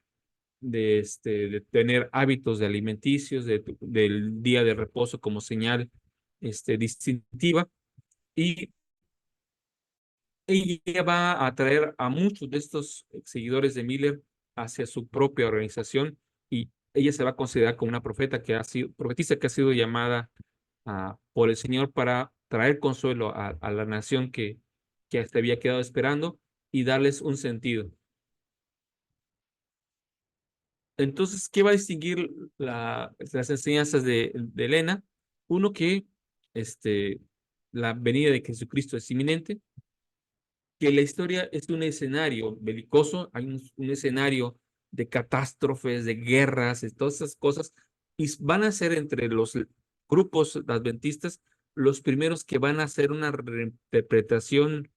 [SPEAKER 2] de tener hábitos de alimenticios, del día de reposo como señal distintiva. Y ella va a atraer a muchos de estos seguidores de Miller hacia su propia organización y ella se va a considerar como una profeta que ha sido, profetisa que ha sido llamada por el Señor para traer consuelo a la nación que hasta había quedado esperando y darles un sentido. Entonces, ¿qué va a distinguir las enseñanzas de Elena? Uno, que este, la venida de Jesucristo es inminente, que la historia es un escenario belicoso, hay un escenario de catástrofes, de guerras, de todas esas cosas, y van a ser entre los grupos adventistas los primeros que van a hacer una reinterpretación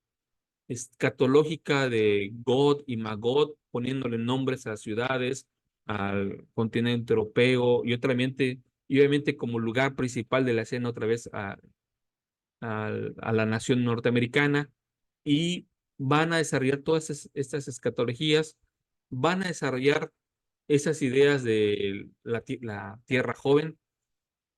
[SPEAKER 2] escatológica de God y Magog, poniéndole nombres a las ciudades, al continente europeo y obviamente como lugar principal de la escena otra vez a la nación norteamericana, y van a desarrollar todas estas escatologías, van a desarrollar esas ideas de la tierra joven,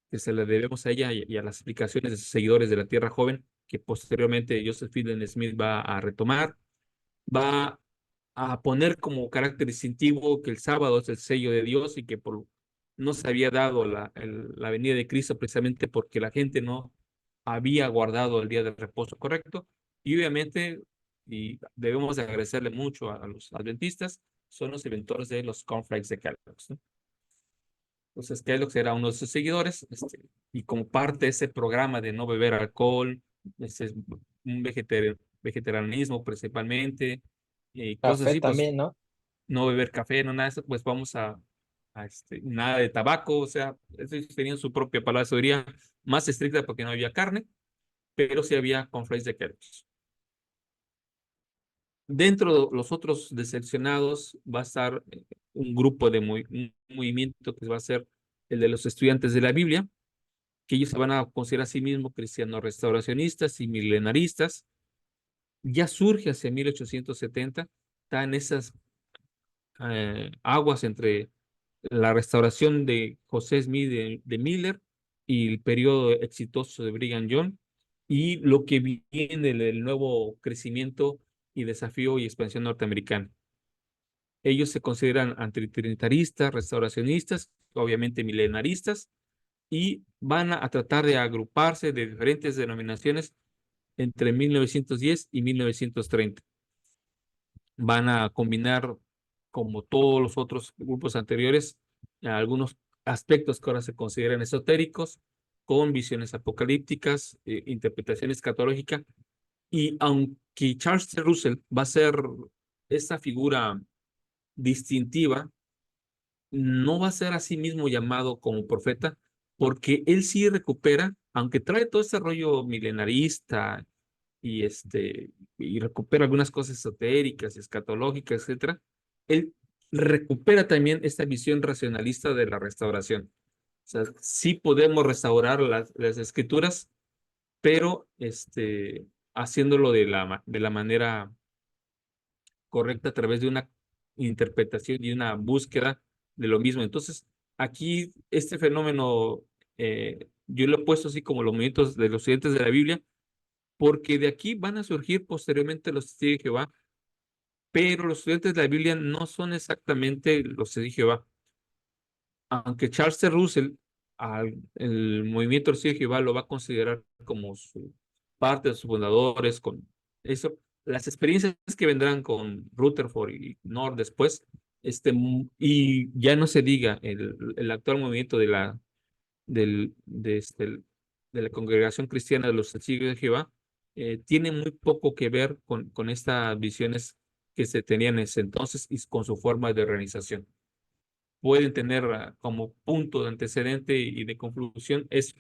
[SPEAKER 2] que se le debemos a ella y a las explicaciones de sus seguidores de la tierra joven, que posteriormente Joseph Fielding Smith va a retomar. Va a poner como carácter distintivo que el sábado es el sello de Dios y que no se había dado la venida de Cristo precisamente porque la gente no había guardado el día de reposo correcto. Y obviamente, y debemos de agradecerle mucho a los adventistas, son los inventores de los cornflakes de Kellogg's, ¿no? Entonces, Kellogg's era uno de sus seguidores, y como parte de ese programa de no beber alcohol, un vegetarianismo principalmente, y cosas
[SPEAKER 1] Café
[SPEAKER 2] así, pues
[SPEAKER 1] también, ¿no?
[SPEAKER 2] no beber café, no nada de eso, pues vamos nada de tabaco, o sea, ellos tenían su propia palabra de seguridad más estricta porque no había carne, pero sí había cornflakes de Kellogg's. Dentro de los otros decepcionados va a estar un grupo un movimiento que va a ser el de los estudiantes de la Biblia, que ellos se van a considerar a sí mismos cristianos restauracionistas y milenaristas. Ya surge hacia 1870, está en esas aguas entre la restauración de José Smith de Miller y el periodo exitoso de Brigham Young, y lo que viene del nuevo crecimiento y desafío y expansión norteamericana. Ellos se consideran antitrinitaristas, restauracionistas, obviamente milenaristas, y van a tratar de agruparse de diferentes denominaciones entre 1910 y 1930. Van a combinar, como todos los otros grupos anteriores, algunos aspectos que ahora se consideran esotéricos, con visiones apocalípticas, interpretación escatológica, y aunque Charles C. Russell va a ser esa figura distintiva, no va a ser a sí mismo llamado como profeta, porque él sí recupera, aunque trae todo ese rollo milenarista y y recupera algunas cosas esotéricas, escatológicas, etcétera, él recupera también esta visión racionalista de la restauración. O sea, sí podemos restaurar las escrituras, pero haciéndolo de la manera correcta a través de una interpretación y una búsqueda de lo mismo. Entonces, aquí este fenómeno, yo lo he puesto así como los movimientos de los estudiantes de la Biblia, porque de aquí van a surgir posteriormente los testigos de Jehová, pero los estudiantes de la Biblia no son exactamente los testigos de Jehová. Aunque Charles C. Russell, el movimiento del testigos de Jehová lo va a considerar como su parte de sus fundadores, con eso, las experiencias que vendrán con Rutherford y Nord después, y ya no se diga el actual movimiento de la congregación cristiana de los testigos de Jehová, tiene muy poco que ver con estas visiones que se tenían en ese entonces y con su forma de organización. Pueden tener como punto de antecedente y de conclusión eso.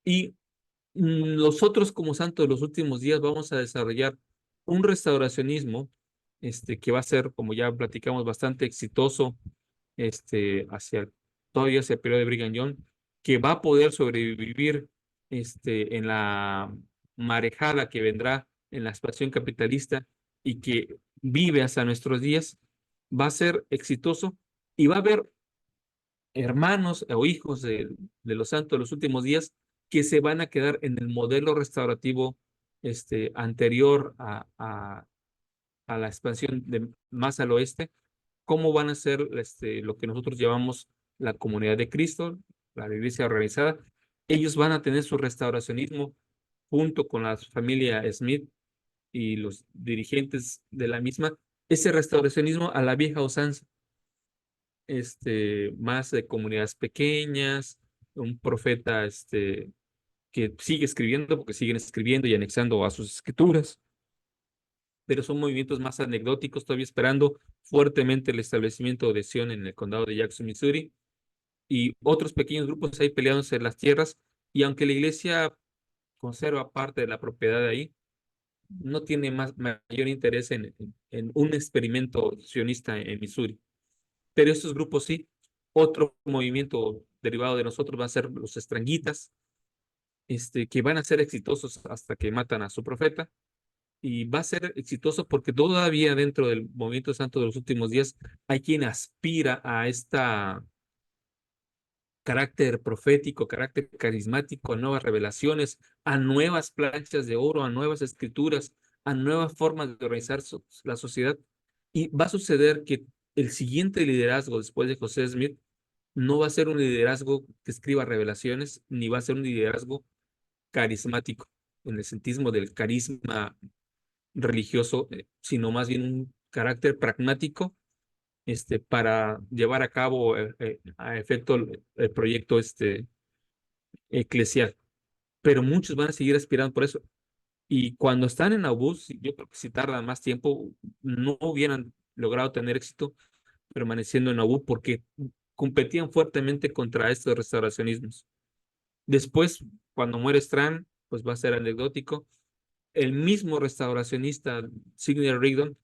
[SPEAKER 2] Y nosotros como santos de los últimos días vamos a desarrollar un restauracionismo que va a ser, como ya platicamos, bastante exitoso todavía hacia el periodo de Brigham Young, que va a poder sobrevivir en la marejada que vendrá en la expansión capitalista y que vive hasta nuestros días, va a ser exitoso y va a haber hermanos o hijos de los santos de los últimos días que se van a quedar en el modelo restaurativo anterior a la expansión más al oeste. ¿Cómo van a ser lo que nosotros llamamos la comunidad de Cristo, la iglesia organizada? Ellos van a tener su restauracionismo junto con la familia Smith y los dirigentes de la misma, ese restauracionismo a la vieja usanza, más de comunidades pequeñas, un profeta que sigue escribiendo, porque siguen escribiendo y anexando a sus escrituras, pero son movimientos más anecdóticos, todavía esperando fuertemente el establecimiento de Sion en el condado de Jackson, Missouri, y otros pequeños grupos ahí peleándose en las tierras, y aunque la iglesia conserva parte de la propiedad de ahí, no tiene mayor interés en un experimento sionista en Missouri. Pero estos grupos sí. Otro movimiento derivado de nosotros va a ser los estranguitas, que van a ser exitosos hasta que matan a su profeta. Y va a ser exitoso porque todavía dentro del movimiento santo de los últimos días hay quien aspira a esta carácter profético, carácter carismático, a nuevas revelaciones, a nuevas planchas de oro, a nuevas escrituras, a nuevas formas de organizar la sociedad. Y va a suceder que el siguiente liderazgo después de José Smith no va a ser un liderazgo que escriba revelaciones, ni va a ser un liderazgo carismático, en el sentido del carisma religioso, sino más bien un carácter pragmático para llevar a cabo a efecto el proyecto eclesial. Pero muchos van a seguir aspirando por eso. Y cuando están en Nauvoo, yo creo que si tardan más tiempo, no hubieran logrado tener éxito permaneciendo en Nauvoo porque competían fuertemente contra estos restauracionismos. Después, cuando muere Strand, pues va a ser anecdótico. El mismo restauracionista Sidney Rigdon,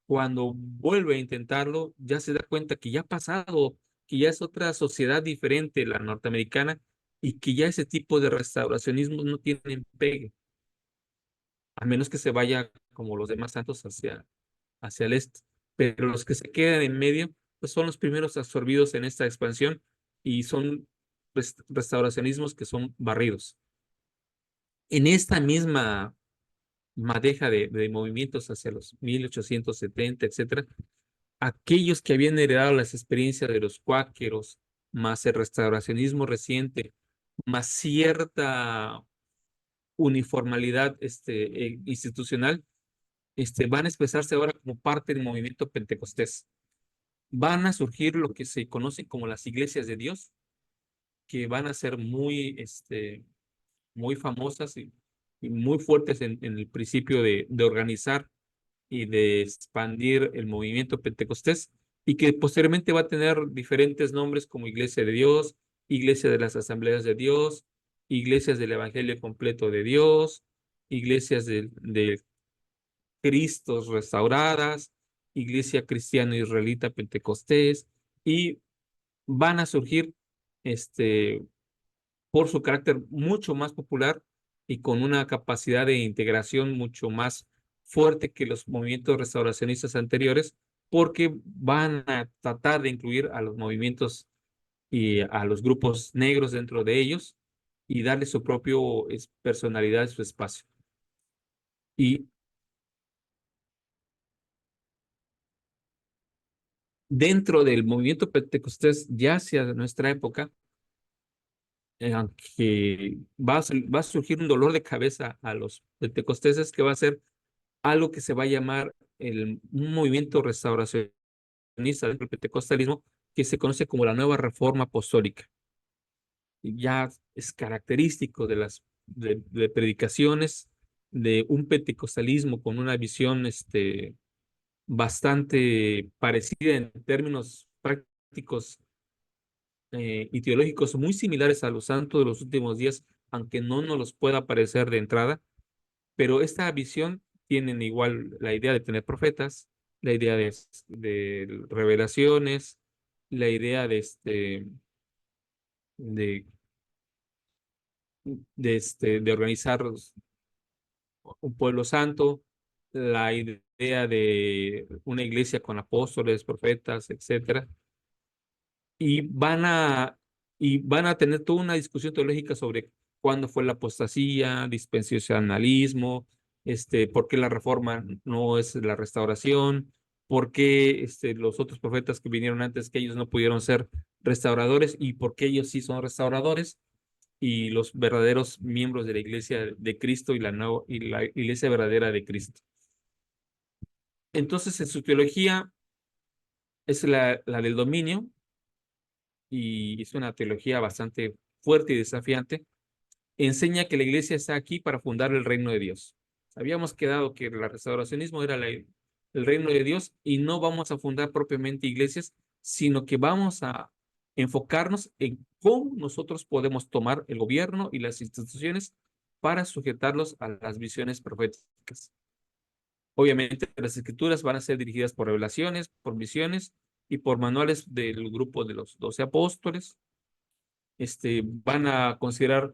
[SPEAKER 2] cuando vuelve a intentarlo, ya se da cuenta que ya ha pasado, que ya es otra sociedad diferente, la norteamericana, y que ya ese tipo de restauracionismo no tienen pegue, a menos que se vaya como los demás santos hacia el este. Pero los que se quedan en medio, pues son los primeros absorbidos en esta expansión y son restauracionismos que son barridos. En esta misma madeja de movimientos hacia los 1870, etcétera, aquellos que habían heredado las experiencias de los cuáqueros, más el restauracionismo reciente, más cierta uniformalidad institucional, van a expresarse ahora como parte del movimiento pentecostés. Van a surgir lo que se conoce como las iglesias de Dios, que van a ser muy famosas y muy fuertes en el principio de organizar y de expandir el movimiento pentecostés, y que posteriormente va a tener diferentes nombres como Iglesia de Dios, Iglesia de las Asambleas de Dios, Iglesias del Evangelio Completo de Dios, Iglesias de Cristos restauradas, Iglesia Cristiana Israelita Pentecostés, y van a surgir por su carácter mucho más popular y con una capacidad de integración mucho más fuerte que los movimientos restauracionistas anteriores, porque van a tratar de incluir a los movimientos y a los grupos negros dentro de ellos y darle su propio personalidad, su espacio. Y dentro del movimiento pentecostés ya hacia nuestra época, aunque va a surgir un dolor de cabeza a los pentecosteses que va a ser algo que se va a llamar un movimiento restauracionista dentro del pentecostalismo que se conoce como la Nueva Reforma Apostólica. Y ya es característico de predicaciones de un pentecostalismo con una visión bastante parecida en términos prácticos y teológicos muy similares a los santos de los últimos días, aunque no nos los pueda parecer de entrada, pero esta visión tienen igual la idea de tener profetas, la idea de revelaciones, la idea de, de organizar un pueblo santo, la idea de una iglesia con apóstoles, profetas, etcétera. Y van a tener toda una discusión teológica sobre cuándo fue la apostasía, dispensacionalismo, por qué la reforma no es la restauración, por qué los otros profetas que vinieron antes que ellos no pudieron ser restauradores y por qué ellos sí son restauradores y los verdaderos miembros de la iglesia de Cristo y la iglesia verdadera de Cristo. Entonces, en su teología es la del dominio, y es una teología bastante fuerte y desafiante. Enseña que la iglesia está aquí para fundar el reino de Dios. Habíamos quedado que el restauracionismo era el reino de Dios y no vamos a fundar propiamente iglesias, sino que vamos a enfocarnos en cómo nosotros podemos tomar el gobierno y las instituciones para sujetarlos a las visiones proféticas. Obviamente, las escrituras van a ser dirigidas por revelaciones, por visiones y por manuales del grupo de los 12 apóstoles. Van a considerar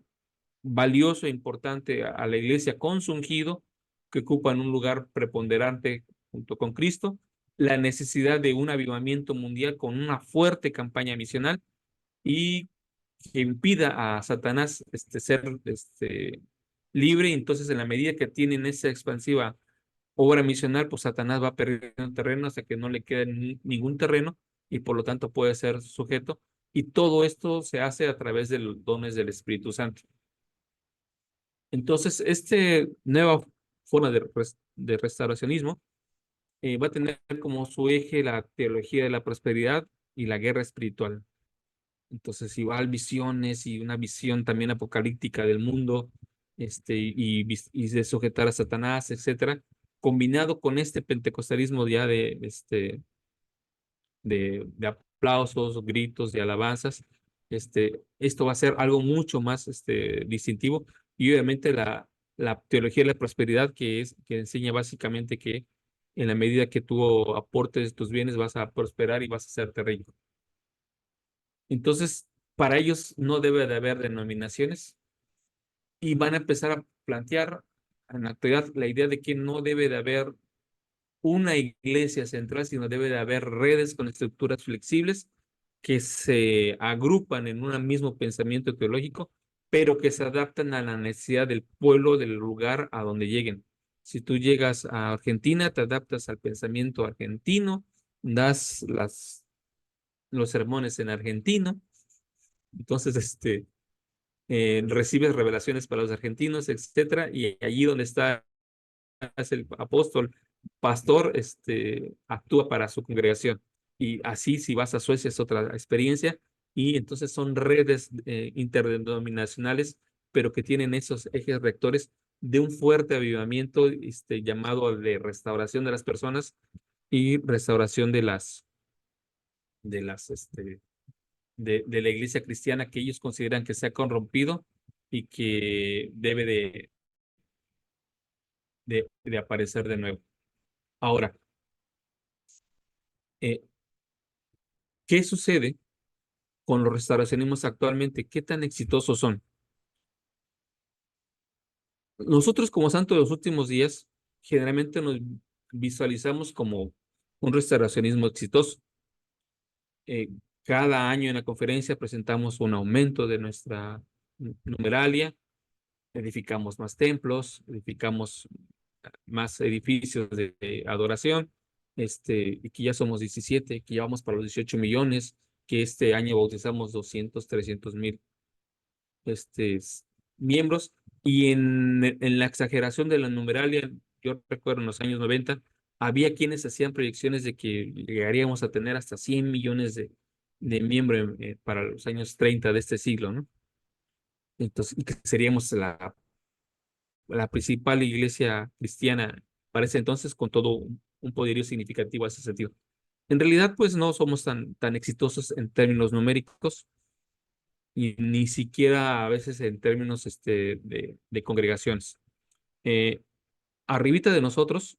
[SPEAKER 2] valioso e importante a la iglesia con su ungido, que ocupan un lugar preponderante junto con Cristo, la necesidad de un avivamiento mundial con una fuerte campaña misional y que impida a Satanás ser libre. Entonces, en la medida que tienen esa expansiva obra misional, pues Satanás va perdiendo terreno hasta que no le quede ningún terreno y por lo tanto puede ser sujeto. Y todo esto se hace a través de los dones del Espíritu Santo. Entonces, nueva forma de restauracionismo va a tener como su eje la teología de la prosperidad y la guerra espiritual. Entonces, igual visiones y una visión también apocalíptica del mundo, y de sujetar a Satanás, etcétera, combinado con este pentecostalismo ya de aplausos, gritos, de alabanzas. Esto va a ser algo mucho más distintivo y obviamente la teología de la prosperidad que enseña básicamente que en la medida que tú aportes tus bienes vas a prosperar y vas a hacerte rico. Entonces, para ellos no debe de haber denominaciones y van a empezar a plantear en la actualidad la idea de que no debe de haber una iglesia central, sino debe de haber redes con estructuras flexibles que se agrupan en un mismo pensamiento teológico, pero que se adaptan a la necesidad del pueblo, del lugar a donde lleguen. Si tú llegas a Argentina, te adaptas al pensamiento argentino, das los sermones en argentino, entonces recibes revelaciones para los argentinos, etcétera, y allí donde está el apóstol, pastor, actúa para su congregación. Y así, si vas a Suecia, es otra experiencia. Y entonces son redes interdenominacionales, pero que tienen esos ejes rectores de un fuerte avivamiento llamado de restauración de las personas y restauración de las, de la iglesia cristiana que ellos consideran que se ha corrompido y que debe de aparecer de nuevo. Ahora, eh, ¿qué sucede con los restauracionismos actualmente? ¿Qué tan exitosos son? Nosotros como santos de los últimos días generalmente nos visualizamos como un restauracionismo exitoso. Cada año en la conferencia presentamos un aumento de nuestra numeralia, edificamos más templos, edificamos más edificios de adoración, y que ya somos 17, que ya vamos para los 18 millones, que este año bautizamos 300,000 miembros, y en la exageración de la numeralia, yo recuerdo en los años 90, había quienes hacían proyecciones de que llegaríamos a tener hasta 100 millones de miembros para los años 30 de este siglo, ¿no? Entonces, y que seríamos la principal iglesia cristiana para ese entonces, con todo un poderío significativo a ese sentido. En realidad, pues no somos tan exitosos en términos numéricos, y ni siquiera a veces en términos de congregaciones. Eh, Arribita de nosotros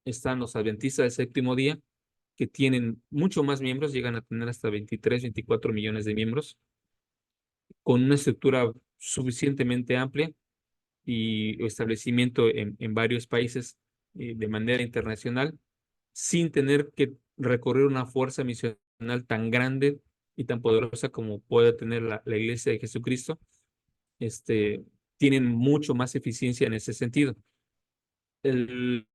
[SPEAKER 2] están los adventistas del séptimo día, que tienen mucho más miembros, llegan a tener hasta 23, 24 millones de miembros, con una estructura suficientemente amplia y establecimiento en varios países de manera internacional, sin tener que recorrer una fuerza misional tan grande y tan poderosa como puede tener la Iglesia de Jesucristo. Tienen mucho más eficiencia en ese sentido.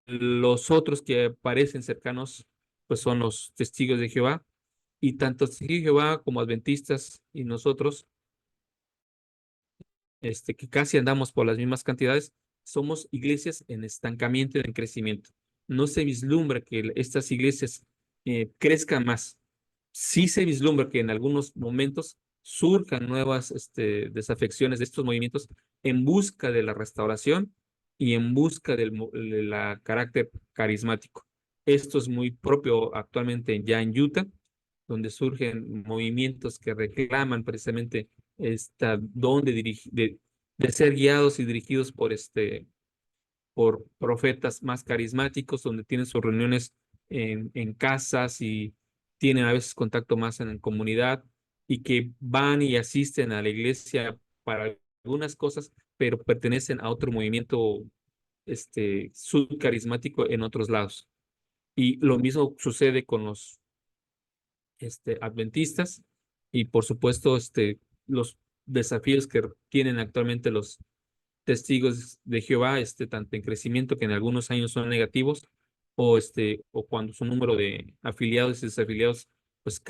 [SPEAKER 2] Los otros que parecen cercanos, pues son los testigos de Jehová, y tanto testigos de Jehová como adventistas y nosotros, que casi andamos por las mismas cantidades, somos iglesias en estancamiento y en crecimiento. No se vislumbra que estas iglesias crezcan más. Sí se vislumbra que en algunos momentos surjan nuevas desafecciones de estos movimientos en busca de la restauración y en busca de la carácter carismático. Esto es muy propio actualmente ya en Utah, donde surgen movimientos que reclaman precisamente esta don de ser guiados y dirigidos por profetas más carismáticos, donde tienen sus reuniones en casas y tienen a veces contacto más en comunidad, y que van y asisten a la iglesia para algunas cosas, pero pertenecen a otro movimiento subcarismático en otros lados. Y lo mismo sucede con los adventistas, y por supuesto los desafíos que tienen actualmente los testigos de Jehová, tanto en crecimiento, que en algunos años son negativos, o cuando su número de afiliados y desafiliados, pues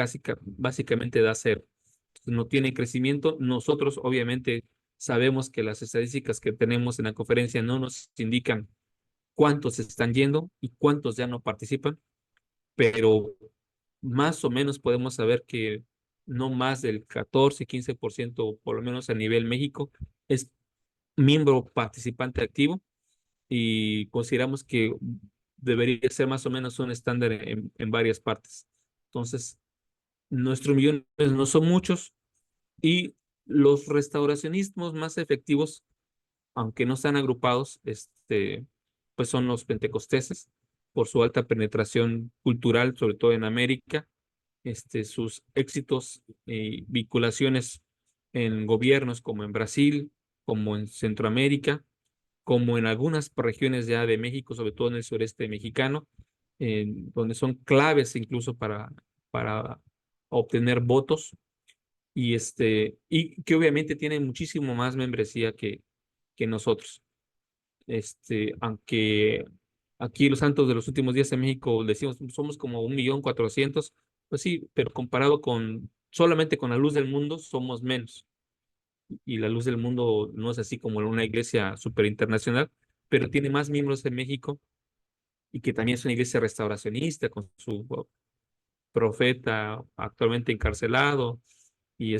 [SPEAKER 2] básicamente da cero. Entonces, no tienen crecimiento. Nosotros obviamente sabemos que las estadísticas que tenemos en la conferencia no nos indican cuántos están yendo y cuántos ya no participan, pero más o menos podemos saber que no más del 14, 15%, por lo menos a nivel México, es miembro participante activo, y consideramos que debería ser más o menos un estándar en varias partes. Entonces, nuestros millones no son muchos, y los restauracionismos más efectivos, aunque no están agrupados, pues son los pentecosteses, por su alta penetración cultural, sobre todo en América, sus éxitos y vinculaciones en gobiernos como en Brasil, como en Centroamérica, como en algunas regiones ya de México, sobre todo en el sureste mexicano, donde son claves incluso para obtener votos, y que obviamente tienen muchísimo más membresía que nosotros. Aunque aquí los santos de los últimos días en México decimos somos como 1,400,000, pues sí, pero comparado solamente con la luz del mundo, somos menos. Y la luz del mundo no es así como una iglesia súper internacional, pero tiene más miembros en México, y que también es una iglesia restauracionista con su profeta actualmente encarcelado, y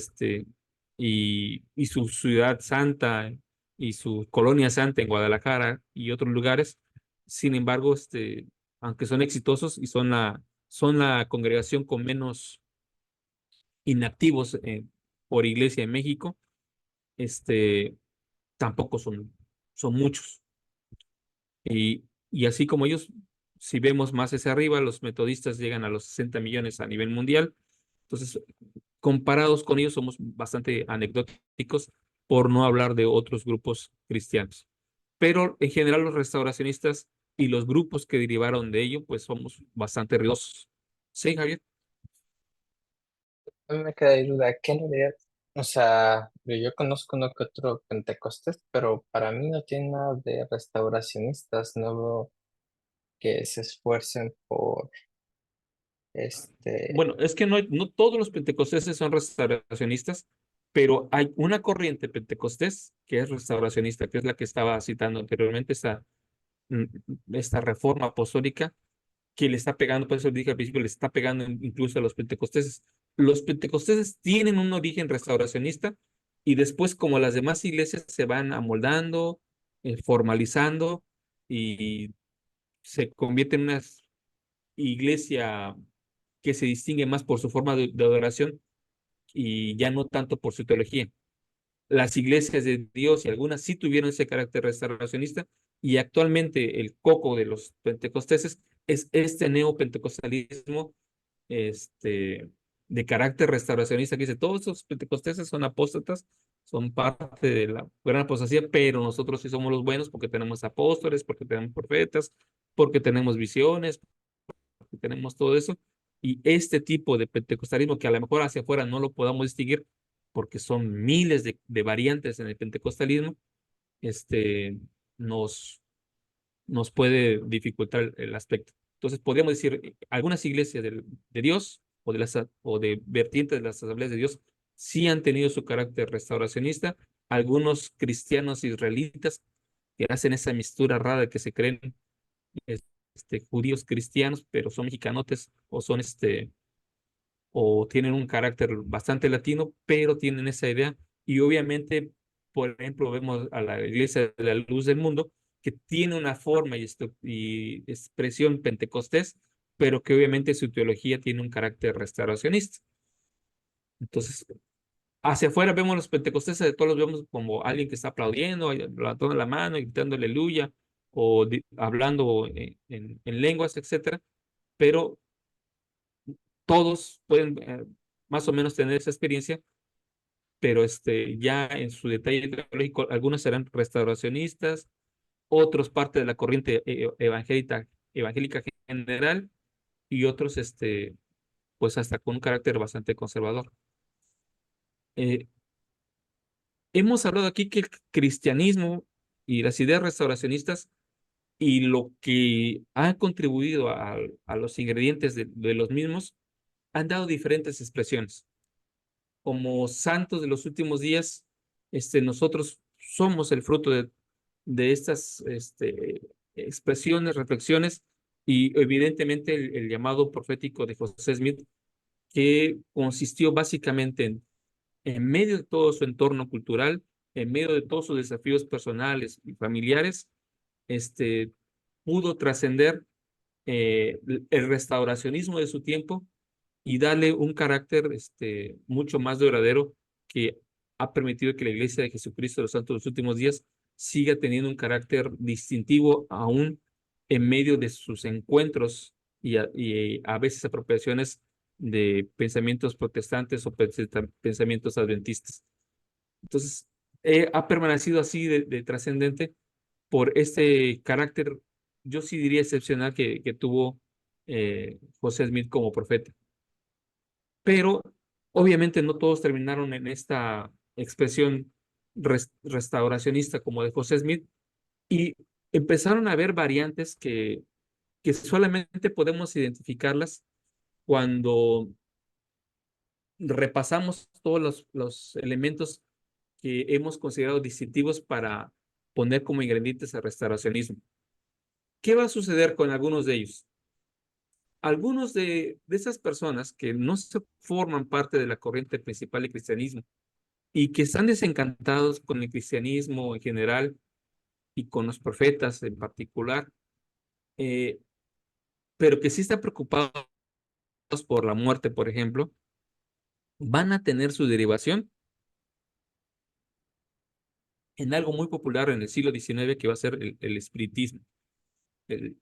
[SPEAKER 2] y su ciudad santa y su colonia santa en Guadalajara y otros lugares. Sin embargo, aunque son exitosos y son la congregación con menos inactivos por iglesia en México, tampoco son muchos. Y así como ellos, si vemos más hacia arriba, los metodistas llegan a los 60 millones a nivel mundial. Entonces, comparados con ellos, somos bastante anecdóticos, por no hablar de otros grupos cristianos. Pero en general, los restauracionistas y los grupos que derivaron de ello, pues somos bastante ruidosos. Sí, Javier.
[SPEAKER 1] A mí me queda de duda, ¿qué en realidad? O sea, yo conozco uno que otro Pentecostés, pero para mí no tiene nada de restauracionistas, no veo que se esfuercen por este.
[SPEAKER 2] Bueno, es que no todos los pentecosteses son restauracionistas, pero hay una corriente pentecostés que es restauracionista, que es la que estaba citando anteriormente, mm, esta reforma apostólica que le está pegando, por eso dije al principio, le está pegando incluso a los pentecosteses. Los pentecosteses tienen un origen restauracionista y después, como las demás iglesias, se van amoldando, formalizando y se convierte en una iglesia que se distingue más por su forma de adoración y ya no tanto por su teología. Las iglesias de Dios y algunas sí tuvieron ese carácter restauracionista y actualmente el coco de los pentecosteses es este neopentecostalismo de carácter restauracionista que dice todos esos pentecosteses son apóstatas, son parte de la gran apostasía, pero nosotros sí somos los buenos porque tenemos apóstoles, porque tenemos profetas, porque tenemos visiones, porque tenemos todo eso. Y este tipo de pentecostalismo que a lo mejor hacia afuera no lo podamos distinguir porque son miles de variantes en el pentecostalismo, este, nos, nos puede dificultar el aspecto. Entonces, podríamos decir, algunas iglesias de Dios o de vertientes de las asambleas de Dios sí han tenido su carácter restauracionista. Algunos cristianos israelitas que hacen esa mistura rara de que se creen judíos cristianos, pero son mexicanotes o son o tienen un carácter bastante latino, pero tienen esa idea. Y obviamente, por ejemplo, vemos a la Iglesia de la Luz del Mundo, que tiene una forma y expresión pentecostés, pero que obviamente su teología tiene un carácter restauracionista. Entonces, hacia afuera vemos los pentecostés, de todos los vemos como alguien que está aplaudiendo, levantando la mano, gritando aleluya, o hablando en lenguas, etcétera, pero todos pueden más o menos tener esa experiencia, pero ya en su detalle teológico, algunos serán restauracionistas, otros parte de la corriente evangélica general y otros, pues hasta con un carácter bastante conservador. Eh, Hemos hablado aquí que el cristianismo y las ideas restauracionistas y lo que ha contribuido a los ingredientes de los mismos han dado diferentes expresiones. Como santos de los últimos días, nosotros somos el fruto de estas expresiones, reflexiones y evidentemente el llamado profético de José Smith, que consistió básicamente en medio de todo su entorno cultural, en medio de todos sus desafíos personales y familiares, este, pudo trascender el restauracionismo de su tiempo y darle un carácter mucho más duradero que ha permitido que la Iglesia de Jesucristo de los Santos de los últimos días siga teniendo un carácter distintivo aún en medio de sus encuentros y a veces apropiaciones de pensamientos protestantes o pensamientos adventistas. Entonces, ha permanecido así de trascendente por este carácter, yo sí diría excepcional que tuvo José Smith como profeta. Pero obviamente no todos terminaron en esta expresión restauracionista como de José Smith y empezaron a haber variantes que solamente podemos identificarlas cuando repasamos todos los elementos que hemos considerado distintivos para poner como ingredientes al restauracionismo. ¿Qué va a suceder con algunos de ellos? Algunos de esas personas que no se forman parte de la corriente principal del cristianismo y que están desencantados con el cristianismo en general y con los profetas en particular, eh, pero que sí están preocupados por la muerte, por ejemplo, van a tener su derivación en algo muy popular en el siglo XIX que va a ser el espiritismo, el,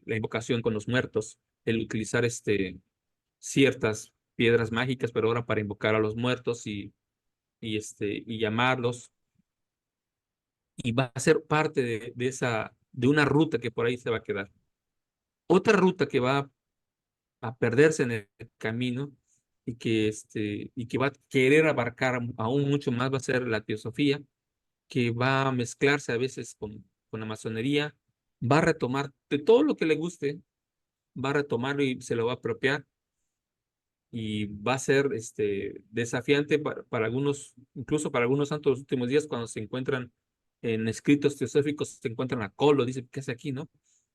[SPEAKER 2] la invocación con los muertos, el utilizar ciertas piedras mágicas, pero ahora para invocar a los muertos y llamarlos, y va a ser parte de una ruta que por ahí se va a quedar. Otra ruta que va a perderse en el camino y que va a querer abarcar aún mucho más, va a ser la teosofía, que va a mezclarse a veces con la masonería, va a retomar de todo lo que le guste, va a retomarlo y se lo va a apropiar y va a ser desafiante para algunos, incluso para algunos santos de los últimos días, cuando se encuentran en escritos teosóficos, se encuentran a Colo, dice, ¿qué hace aquí, no?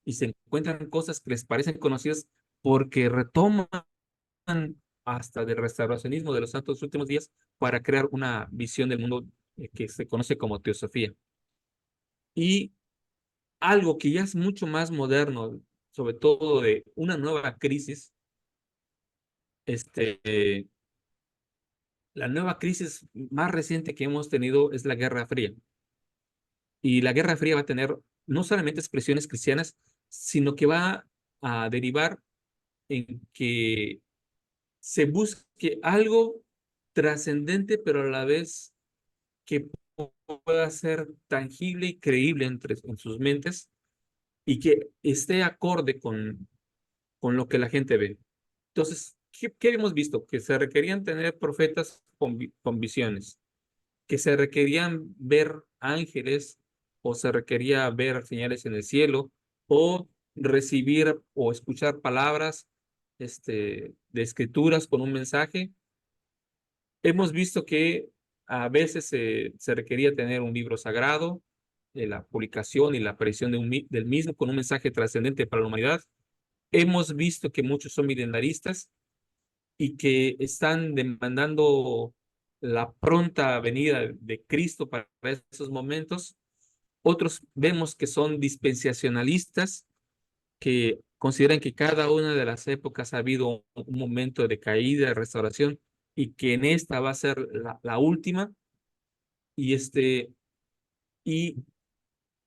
[SPEAKER 2] Y se encuentran cosas que les parecen conocidas porque retoman hasta del restauracionismo de los santos de los últimos días para crear una visión del mundo que se conoce como teosofía. Y algo que ya es mucho más moderno, sobre todo de una nueva crisis, este, la nueva crisis más reciente que hemos tenido es la Guerra Fría. Y la Guerra Fría va a tener no solamente expresiones cristianas, sino que va a derivar en que se busque algo trascendente, pero a la vez que pueda ser tangible y creíble en sus mentes y que esté acorde con lo que la gente ve. Entonces, ¿qué hemos visto? Que se requerían tener profetas con visiones, que se requerían ver ángeles o se requería ver señales en el cielo o recibir o escuchar palabras de escrituras con un mensaje. Hemos visto que a veces se requería tener un libro sagrado, la publicación y la aparición del mismo con un mensaje trascendente para la humanidad. Hemos visto que muchos son milenaristas y que están demandando la pronta venida de Cristo para esos momentos. Otros vemos que son dispensacionalistas, que consideran que cada una de las épocas ha habido un momento de caída, de restauración, y que en esta va a ser la última. Y, ¿y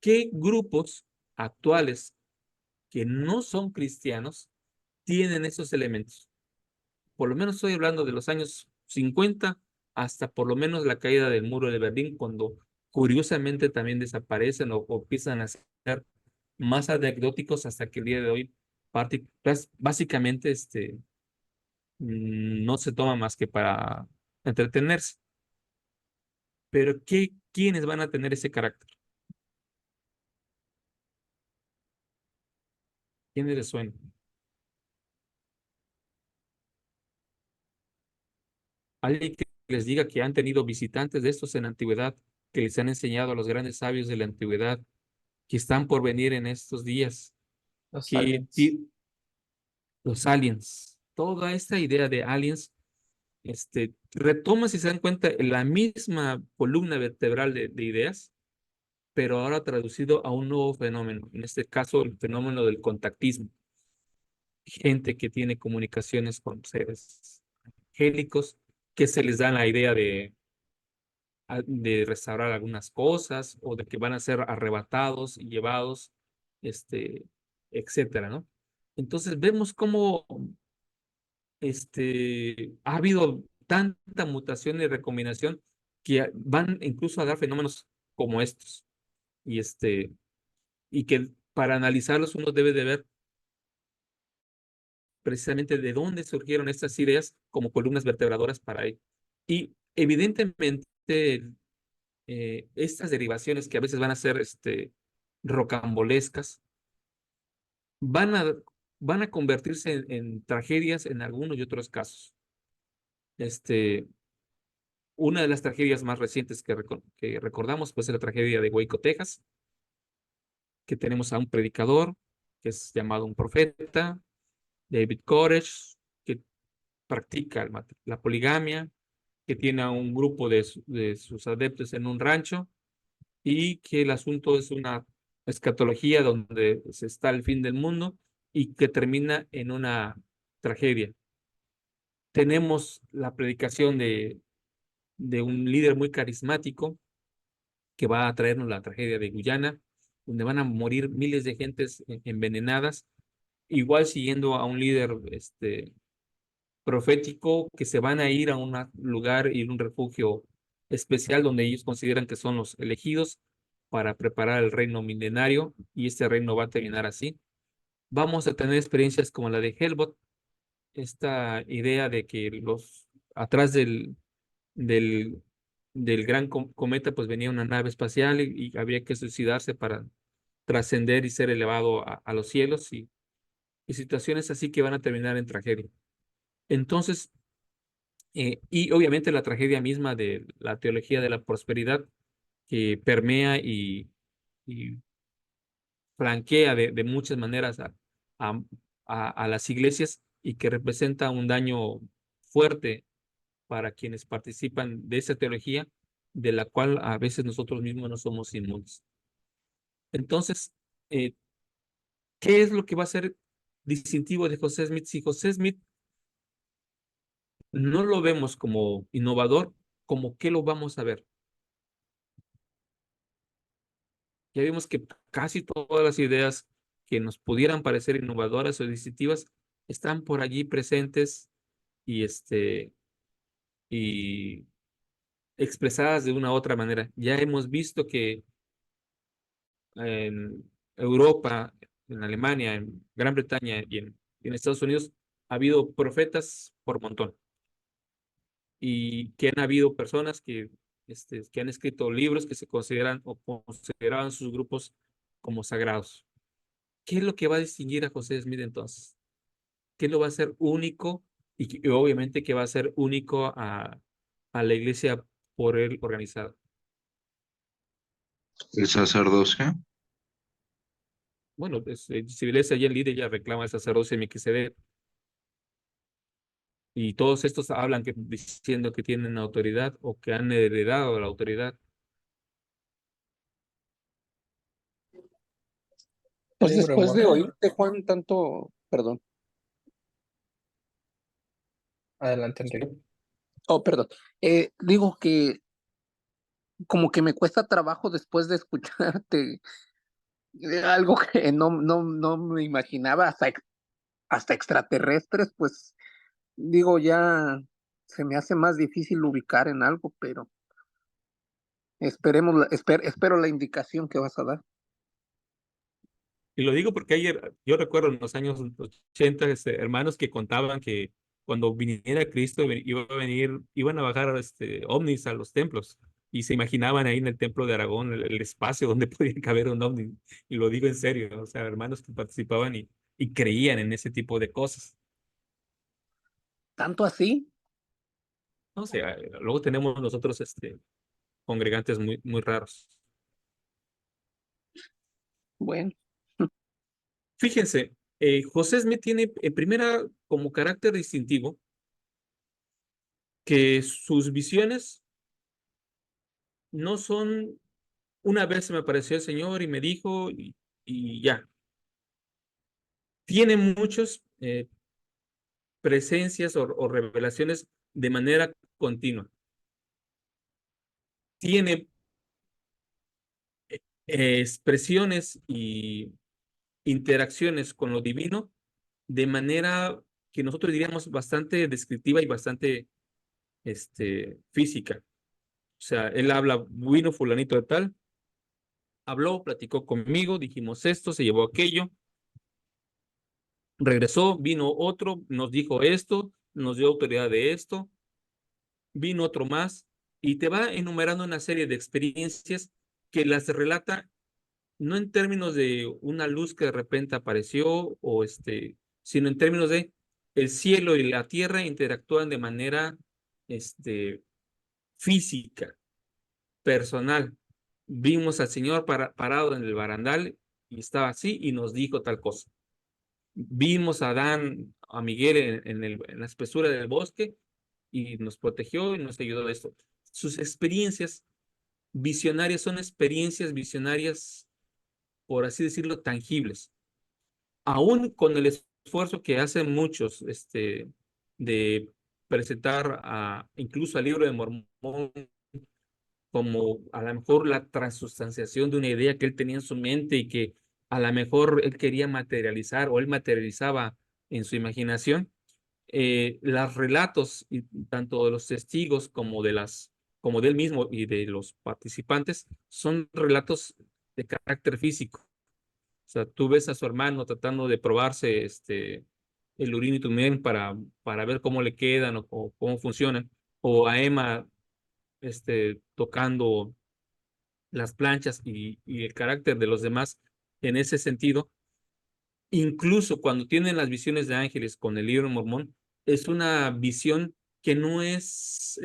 [SPEAKER 2] qué grupos actuales que no son cristianos tienen esos elementos? Por lo menos estoy hablando de los años 50 hasta por lo menos la caída del muro de Berlín, cuando curiosamente también desaparecen o empiezan a ser más anecdóticos hasta que el día de hoy básicamente no se toma más que para entretenerse. Pero ¿quiénes van a tener ese carácter? ¿Quiénes les suena? Alguien que les diga que han tenido visitantes de estos en la antigüedad, que les han enseñado a los grandes sabios de la antigüedad, que están por venir en estos días,
[SPEAKER 1] Los
[SPEAKER 2] que
[SPEAKER 1] aliens.
[SPEAKER 2] los aliens, toda esta idea de aliens, retoma, si se dan cuenta, la misma columna vertebral de ideas, pero ahora traducido a un nuevo fenómeno, en este caso el fenómeno del contactismo. Gente que tiene comunicaciones con seres angélicos, que se les da la idea de restaurar algunas cosas o de que van a ser arrebatados y llevados, este, etcétera, ¿no? Entonces vemos cómo ha habido tanta mutación y recombinación que van incluso a dar fenómenos como estos. Y, y que para analizarlos uno debe de ver precisamente de dónde surgieron estas ideas como columnas vertebradoras para ello. Y evidentemente estas derivaciones que a veces van a ser rocambolescas, van a, van a convertirse en tragedias en algunos y otros casos. Una de las tragedias más recientes que recordamos pues es la tragedia de Waco, Texas, que tenemos a un predicador que es llamado un profeta, David Koresh, que practica la poligamia, que tiene a un grupo de sus adeptos en un rancho y que el asunto es una escatología donde se está el fin del mundo y que termina en una tragedia. Tenemos la predicación de un líder muy carismático que va a traernos la tragedia de Guyana, donde van a morir miles de gentes envenenadas, igual siguiendo a un líder profético que se van a ir a un lugar y un refugio especial donde ellos consideran que son los elegidos para preparar el reino milenario y este reino va a terminar así. Vamos a tener experiencias como la de Helbot, esta idea de que atrás del, del gran cometa, pues venía una nave espacial y habría que suicidarse para trascender y ser elevado a los cielos y situaciones así que van a terminar en tragedia. Entonces, y obviamente la tragedia misma de la teología de la prosperidad que permea y flanquea de muchas maneras a, a las iglesias y que representa un daño fuerte para quienes participan de esa teología, de la cual a veces nosotros mismos no somos inmunes. Entonces, eh, ¿qué es lo que va a ser distintivo de José Smith? Si José Smith no lo vemos como innovador, ¿cómo qué lo vamos a ver? Ya vimos que casi todas las ideas que nos pudieran parecer innovadoras o distintivas están por allí presentes y, y expresadas de una u otra manera. Ya hemos visto que en Europa, en Alemania, en Gran Bretaña y en Estados Unidos ha habido profetas por montón y que han habido personas que han escrito libros que se consideran o consideraban sus grupos como sagrados. ¿Qué es lo que va a distinguir a José Smith entonces? ¿Qué lo va a hacer único? Y obviamente que va a ser único a la iglesia por él organizada.
[SPEAKER 3] El sacerdocio.
[SPEAKER 2] Bueno, si lees allí en líder, ya reclama el sacerdocio de Melquisedec. Y todos estos hablan diciendo que tienen autoridad o que han heredado la autoridad.
[SPEAKER 4] Pues
[SPEAKER 1] Libro de
[SPEAKER 4] después de
[SPEAKER 1] Mormón.
[SPEAKER 4] oírte, Juan, tanto, perdón,
[SPEAKER 1] Adelante, Enrique.
[SPEAKER 4] perdón, digo que como que me cuesta trabajo después de escucharte algo que no me imaginaba, hasta extraterrestres, pues digo, ya se me hace más difícil ubicar en algo, pero esperemos, espero la indicación que vas a dar.
[SPEAKER 2] Y lo digo porque ayer, yo recuerdo en los años 80, hermanos que contaban que cuando viniera Cristo iban a bajar ovnis a los templos y se imaginaban ahí en el templo de Aragón el espacio donde podía caber un ovni. Y lo digo en serio, o sea, hermanos que participaban y creían en ese tipo de cosas.
[SPEAKER 4] ¿Tanto así?
[SPEAKER 2] No sé, luego tenemos nosotros congregantes muy raros.
[SPEAKER 4] Bueno,
[SPEAKER 2] Fíjense, José Smith tiene en primera como carácter distintivo que sus visiones no son una vez se me apareció el Señor y me dijo y ya. Tiene muchas presencias o revelaciones de manera continua. Tiene expresiones y interacciones con lo divino de manera que nosotros diríamos bastante descriptiva y bastante física. O sea, él habla, vino fulanito de tal, habló, platicó conmigo, dijimos esto, se llevó aquello, regresó, vino otro, nos dijo esto, nos dio autoridad de esto, vino otro más, y te va enumerando una serie de experiencias que las relata no en términos de una luz que de repente apareció, sino en términos de el cielo y la tierra interactúan de manera física, personal. Vimos al Señor parado en el barandal y estaba así y nos dijo tal cosa. Vimos a Adán, a Miguel en la espesura del bosque y nos protegió y nos ayudó a esto. Sus experiencias visionarias son experiencias visionarias, por así decirlo, tangibles. Aún con el esfuerzo que hacen muchos de presentar incluso al libro de Mormón como a lo mejor la transustanciación de una idea que él tenía en su mente y que a lo mejor él quería materializar o él materializaba en su imaginación, los relatos, tanto de los testigos como de él mismo y de los participantes, son relatos de carácter físico. O sea, tú ves a su hermano tratando de probarse el Urim y Tumim para ver cómo le quedan o cómo funcionan, o a Emma tocando las planchas y el carácter de los demás en ese sentido. Incluso cuando tienen las visiones de ángeles con el libro Mormón, es una visión que no es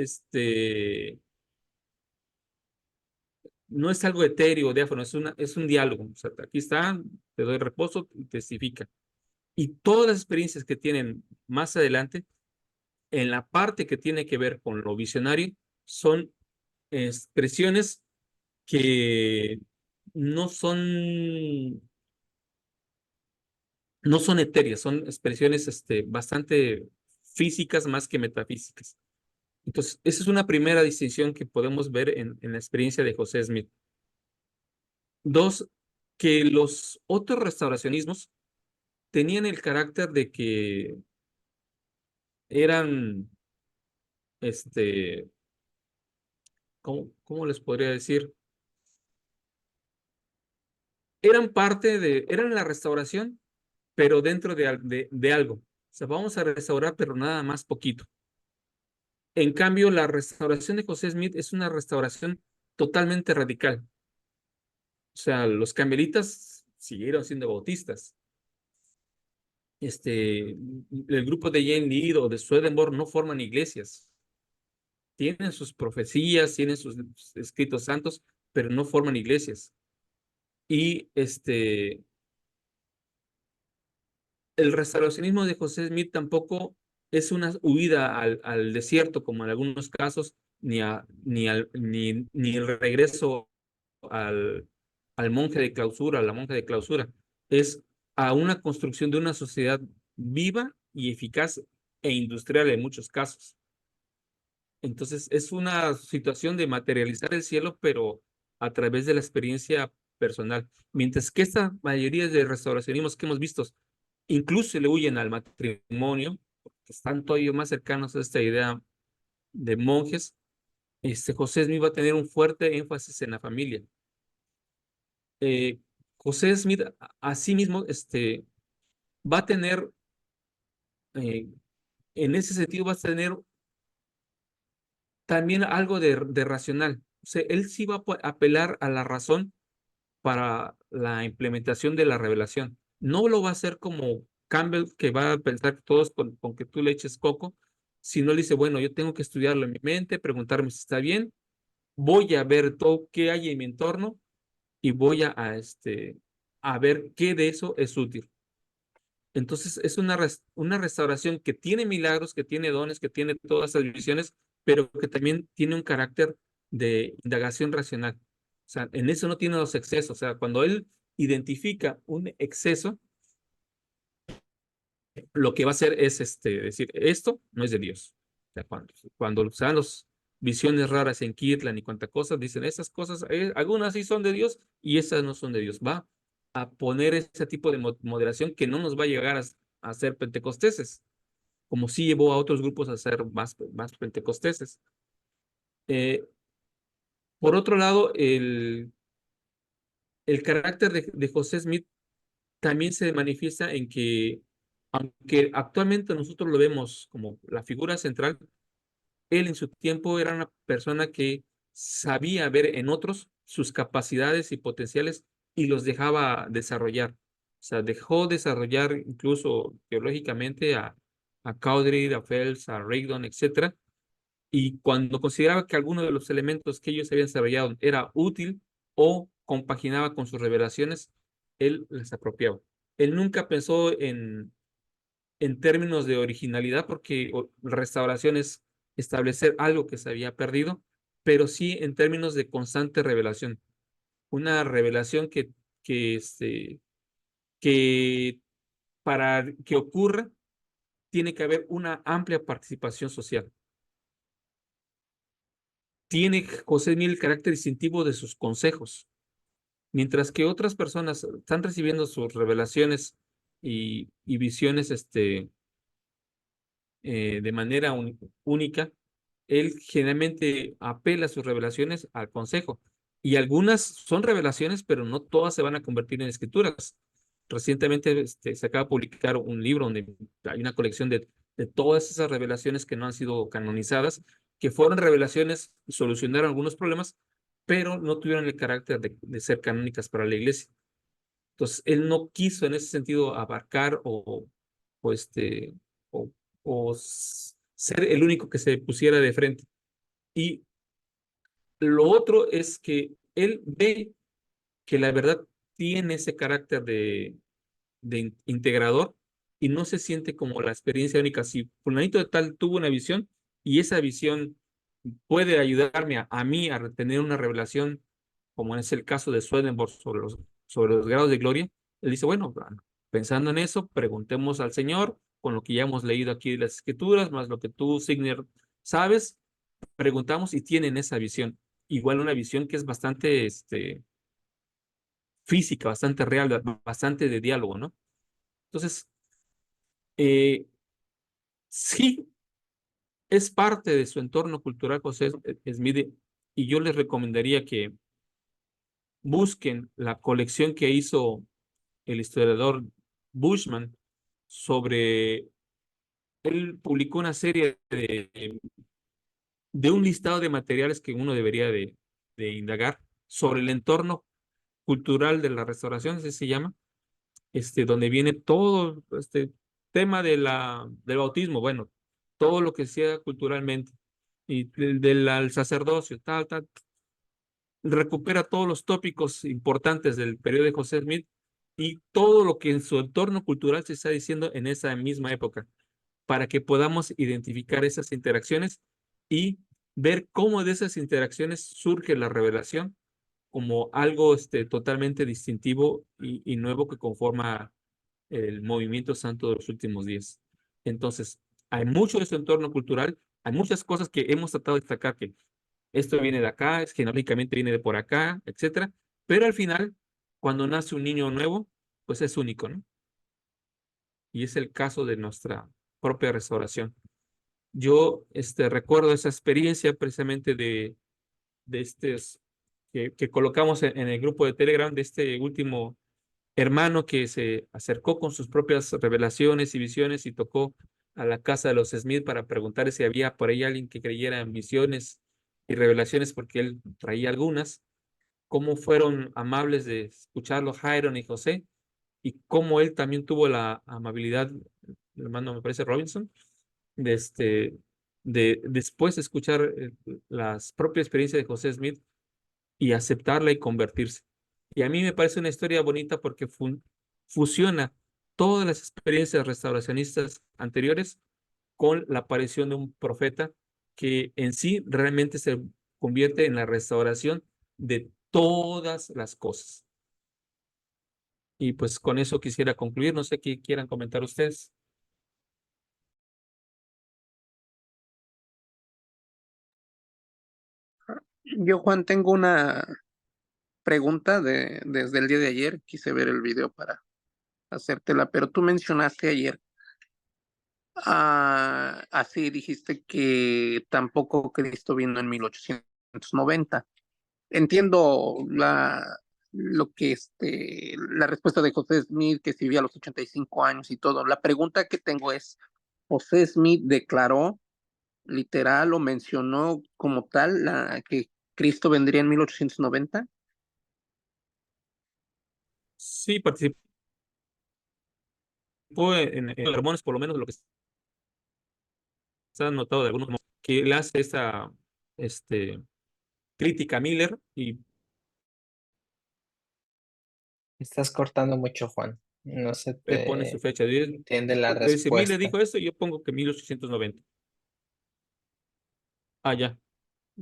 [SPEAKER 2] algo etéreo, diáfano, es un diálogo. O sea, aquí está, te doy reposo y testifica. Y todas las experiencias que tienen más adelante, en la parte que tiene que ver con lo visionario, son expresiones que no son, no son etéreas, son expresiones bastante físicas más que metafísicas. Entonces, esa es una primera distinción que podemos ver en la experiencia de José Smith. Dos, que los otros restauracionismos tenían el carácter de que eran, ¿cómo les podría decir? Eran la restauración, pero dentro de algo. O sea, vamos a restaurar, pero nada más poquito. En cambio, la restauración de José Smith es una restauración totalmente radical. O sea, los carmelitas siguieron siendo bautistas. El grupo de Jane Lead o de Swedenborg no forman iglesias. Tienen sus profecías, tienen sus escritos santos, pero no forman iglesias. Y el restauracionismo de José Smith tampoco es una huida al desierto, como en algunos casos, ni el regreso al monje de clausura, a la monja de clausura. Es a una construcción de una sociedad viva y eficaz e industrial en muchos casos. Entonces, es una situación de materializar el cielo, pero a través de la experiencia personal. Mientras que esta mayoría de restauracionismos que hemos visto incluso le huyen al matrimonio, porque están todavía más cercanos a esta idea de monjes. José Smith va a tener un fuerte énfasis en la familia. José Smith, asimismo, va a tener, eh, en ese sentido, va a tener también algo de racional. O sea, él sí va a apelar a la razón para la implementación de la revelación. No lo va a hacer como Campbell, que va a pensar que todos con que tú le eches coco, sino le dice, bueno, yo tengo que estudiarlo en mi mente, preguntarme si está bien, voy a ver todo qué hay en mi entorno y voy a ver qué de eso es útil. Entonces es una restauración que tiene milagros, que tiene dones, que tiene todas esas visiones, pero que también tiene un carácter de indagación racional. O sea, en eso no tiene los excesos. O sea, cuando él identifica un exceso, lo que va a hacer es decir, esto no es de Dios. O sea, cuando se dan las visiones raras en Kirtland y cuánta cosas, dicen, esas cosas, algunas sí son de Dios y esas no son de Dios. Va a poner ese tipo de moderación que no nos va a llegar a ser pentecosteses, como sí llevó a otros grupos a ser más pentecosteses. Por otro lado, el carácter de José Smith también se manifiesta en que, aunque actualmente nosotros lo vemos como la figura central, él en su tiempo era una persona que sabía ver en otros sus capacidades y potenciales y los dejaba desarrollar. O sea, dejó desarrollar incluso teológicamente a Cowdery, a Phelps, a Rigdon, etcétera. Y cuando consideraba que alguno de los elementos que ellos habían desarrollado era útil o compaginaba con sus revelaciones, él las apropiaba. Él nunca pensó en términos de originalidad, porque restauración es establecer algo que se había perdido, pero sí en términos de constante revelación. Una revelación que para que ocurra, tiene que haber una amplia participación social. Tiene José Mil el carácter distintivo de sus consejos, mientras que otras personas están recibiendo sus revelaciones y visiones de manera única. Él generalmente apela sus revelaciones al consejo. Y algunas son revelaciones, pero no todas se van a convertir en escrituras. Recientemente se acaba de publicar un libro donde hay una colección de todas esas revelaciones que no han sido canonizadas, que fueron revelaciones y solucionaron algunos problemas, pero no tuvieron el carácter de ser canónicas para la iglesia. Entonces, él no quiso en ese sentido abarcar o, este, o, ser el único que se pusiera de frente. Y lo otro es que él ve que la verdad tiene ese carácter de integrador y no se siente como la experiencia única. Si fulanito de tal tuvo una visión y esa visión puede ayudarme a mí a tener una revelación, como es el caso de Swedenborg sobre los grados de gloria, él dice, bueno, pensando en eso, preguntemos al Señor, con lo que ya hemos leído aquí de las Escrituras, más lo que tú, Signer, sabes, preguntamos y tienen esa visión. Igual una visión que es bastante física, bastante real, bastante de diálogo, ¿no? Entonces, eh, sí, es parte de su entorno cultural, José Smith, y yo les recomendaría que busquen la colección que hizo el historiador Bushman sobre, él publicó una serie de un listado de materiales que uno debería de indagar sobre el entorno cultural de la restauración, así se llama, donde viene todo este tema del bautismo, bueno, todo lo que sea culturalmente, y del sacerdocio, tal, recupera todos los tópicos importantes del periodo de José Smith y todo lo que en su entorno cultural se está diciendo en esa misma época, para que podamos identificar esas interacciones y ver cómo de esas interacciones surge la revelación como algo totalmente distintivo y nuevo que conforma el movimiento santo de los últimos días. Entonces, hay mucho de su entorno cultural, hay muchas cosas que hemos tratado de destacar, que esto viene de acá, es genéricamente viene de por acá, etcétera, pero al final, cuando nace un niño nuevo, pues es único, ¿no? Y es el caso de nuestra propia restauración. Yo recuerdo esa experiencia precisamente de que colocamos en el grupo de Telegram de este último hermano que se acercó con sus propias revelaciones y visiones y tocó a la casa de los Smith para preguntar si había por ahí alguien que creyera en visiones y revelaciones, porque él traía algunas, cómo fueron amables de escucharlo Jairon y José, y cómo él también tuvo la amabilidad, el hermano me parece Robinson, de, de después de escuchar las propias experiencias de José Smith y aceptarla y convertirse. Y a mí me parece una historia bonita porque fusiona todas las experiencias restauracionistas anteriores con la aparición de un profeta que en sí realmente se convierte en la restauración de todas las cosas. Y pues con eso quisiera concluir. No sé qué quieran comentar ustedes.
[SPEAKER 4] Yo, Juan, tengo una pregunta desde el día de ayer. Quise ver el video para hacértela, pero tú mencionaste ayer, así dijiste que tampoco Cristo vino en 1890. Entiendo lo que la respuesta de José Smith, que si vivía a los 85 años y todo. La pregunta que tengo es, ¿José Smith declaró literal o mencionó como tal que Cristo vendría en 1890?
[SPEAKER 2] Sí, participó en sermones, por lo menos lo que se ha notado de algunos, que él hace esa crítica a Miller y
[SPEAKER 1] Estás cortando mucho, Juan. No se
[SPEAKER 2] pone su
[SPEAKER 1] te
[SPEAKER 2] fecha.
[SPEAKER 1] entiende la
[SPEAKER 2] Si Miller
[SPEAKER 1] respuesta.
[SPEAKER 2] dijo esto, yo pongo que 1890. Ah, ya.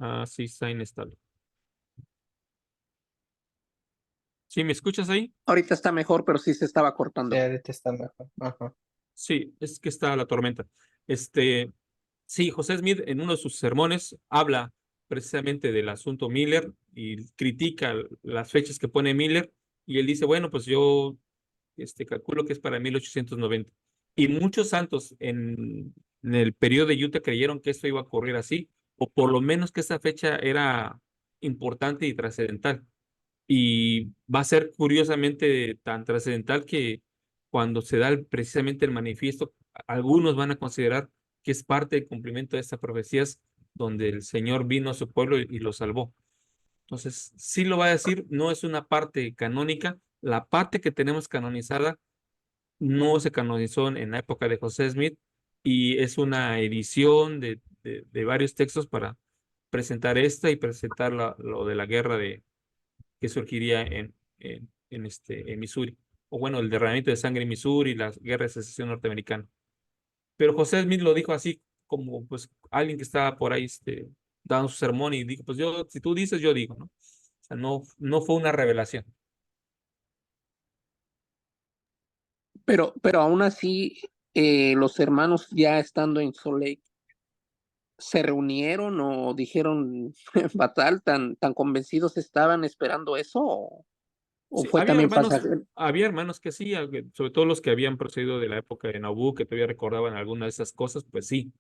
[SPEAKER 2] Ah, sí, está inestable. ¿Sí me escuchas ahí?
[SPEAKER 4] Ahorita está mejor, pero sí se estaba
[SPEAKER 1] Sí,
[SPEAKER 4] cortando.
[SPEAKER 1] ahorita está mejor. Ajá.
[SPEAKER 2] Sí, es que está la tormenta. Sí, José Smith en uno de sus sermones habla precisamente del asunto Miller y critica las fechas que pone Miller y él dice, bueno, pues yo calculo que es para 1890. Y muchos santos en el periodo de Utah creyeron que esto iba a ocurrir así, o por lo menos que esa fecha era importante y trascendental. Y va a ser curiosamente tan trascendental que cuando se da precisamente el manifiesto, algunos van a considerar que es parte del cumplimiento de estas profecías donde el Señor vino a su pueblo y lo salvó. Entonces, sí lo va a decir, no es una parte canónica. La parte que tenemos canonizada no se canonizó en la época de José Smith y es una edición de varios textos para presentar esta y presentar lo de la guerra que surgiría en Missouri. O bueno, el derramamiento de sangre en Missouri y la guerra de secesión norteamericana. Pero José Smith lo dijo así como pues alguien que estaba por ahí dando su sermón y dijo, pues yo, si tú dices, yo digo, ¿no? O sea, no fue una revelación.
[SPEAKER 4] Pero aún así, los hermanos ya estando en Salt Lake, ¿se reunieron o dijeron fatal, tan convencidos estaban esperando eso? ¿O
[SPEAKER 2] Sí,
[SPEAKER 4] fue también pasajero?
[SPEAKER 2] había hermanos que sí, sobre todo los que habían procedido de la época de Nauvoo, que todavía recordaban algunas de esas cosas, pues sí.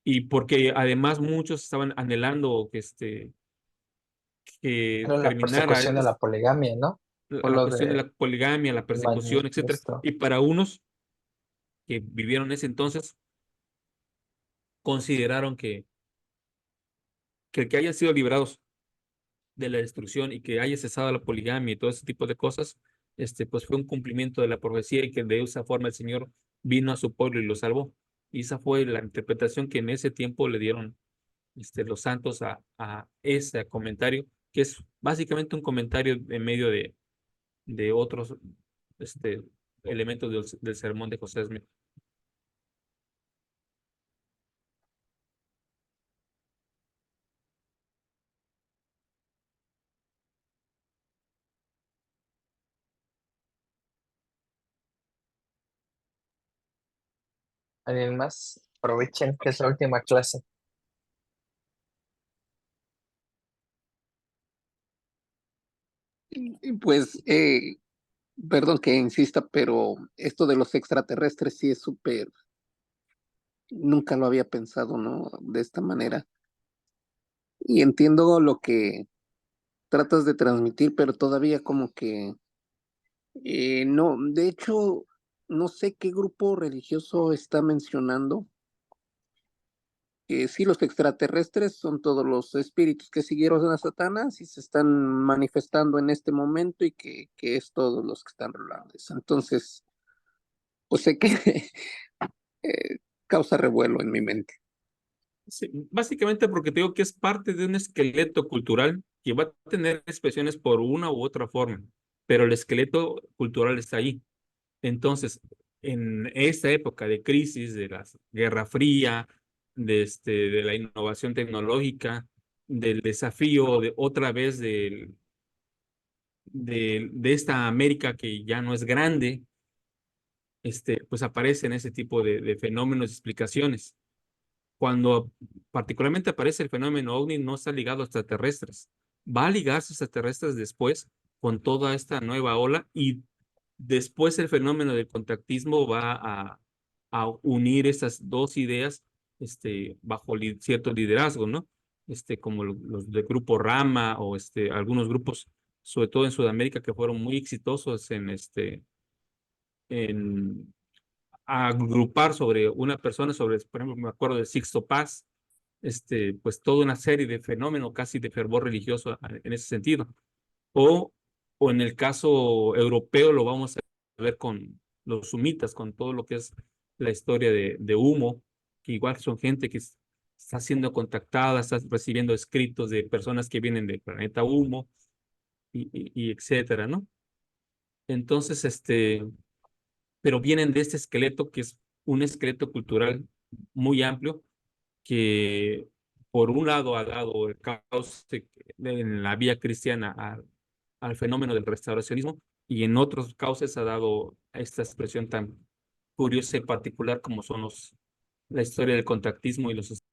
[SPEAKER 2] Y porque además muchos estaban anhelando que
[SPEAKER 1] Era la
[SPEAKER 2] terminara
[SPEAKER 1] persecución de la poligamia, ¿no? Por
[SPEAKER 2] la
[SPEAKER 1] lo
[SPEAKER 2] cuestión de
[SPEAKER 1] de
[SPEAKER 2] la poligamia, la
[SPEAKER 1] el
[SPEAKER 2] persecución, etcétera.
[SPEAKER 1] manifiesto.
[SPEAKER 2] Y para unos que vivieron ese entonces, consideraron que el que hayan sido liberados de la destrucción y que haya cesado la poligamia y todo ese tipo de cosas, pues fue un cumplimiento de la profecía y que de esa forma el Señor vino a su pueblo y lo salvó. Y esa fue la interpretación que en ese tiempo le dieron los santos a ese comentario, que es básicamente un comentario en medio de otros este, elementos del sermón de José Smith.
[SPEAKER 1] ¿Alguien más? Aprovechen que es la última clase.
[SPEAKER 4] Y pues, perdón que insista, pero esto de los extraterrestres sí es súper, nunca lo había pensado, ¿no? De esta manera. Y entiendo lo que tratas de transmitir, pero todavía como que no, de hecho, no sé qué grupo religioso está mencionando que sí, los extraterrestres son todos los espíritus que siguieron a Satanás y se están manifestando en este momento y que es todos los que están rolando eso. Entonces, pues sé que causa revuelo en mi mente.
[SPEAKER 2] Sí, básicamente porque te digo que es parte de un esqueleto cultural que va a tener expresiones por una u otra forma, pero el esqueleto cultural está ahí. Entonces, en esta época de crisis, de la Guerra Fría, de la innovación tecnológica, del desafío de otra vez de esta América que ya no es grande, pues aparecen ese tipo de fenómenos y explicaciones. Cuando particularmente aparece el fenómeno OVNI, no está ligado a extraterrestres. Va a ligarse a extraterrestres después con toda esta nueva ola y después el fenómeno del contactismo va a unir esas dos ideas bajo cierto liderazgo, ¿no? Como los del grupo Rama o algunos grupos, sobre todo en Sudamérica, que fueron muy exitosos en agrupar sobre una persona, por ejemplo, me acuerdo de Sixto Paz, pues toda una serie de fenómenos casi de fervor religioso en ese sentido. O, o en el caso europeo lo vamos a ver con los sumitas, con todo lo que es la historia de Humo, que igual son gente que está siendo contactada, está recibiendo escritos de personas que vienen del planeta Humo y etcétera, ¿no? Entonces, pero vienen de este esqueleto que es un esqueleto cultural muy amplio que por un lado ha dado el cauce en la vía cristiana al fenómeno del restauracionismo y en otros cauces ha dado esta expresión tan curiosa y particular como son la historia del contactismo y los...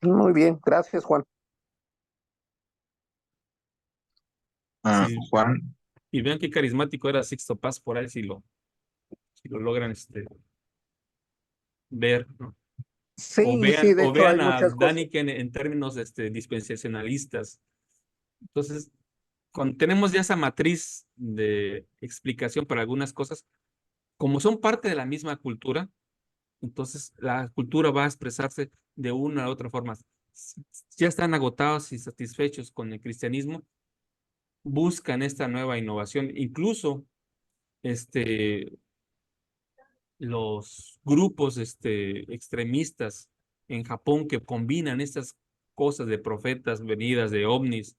[SPEAKER 4] Muy bien, gracias, Juan.
[SPEAKER 2] Sí,
[SPEAKER 3] Juan,
[SPEAKER 2] y vean qué carismático era Sixto Paz por ahí si lo logran ver, ¿no?
[SPEAKER 4] Sí, sí, de
[SPEAKER 2] o
[SPEAKER 4] hecho hay
[SPEAKER 2] vean a
[SPEAKER 4] muchas cosas.
[SPEAKER 2] Daniken en términos dispensacionalistas. Entonces, cuando tenemos ya esa matriz de explicación para algunas cosas, como son parte de la misma cultura, entonces la cultura va a expresarse de una u otra forma. Ya están agotados y satisfechos con el cristianismo, buscan esta nueva innovación. Incluso este, los grupos extremistas en Japón que combinan estas cosas de profetas, venidas de ovnis,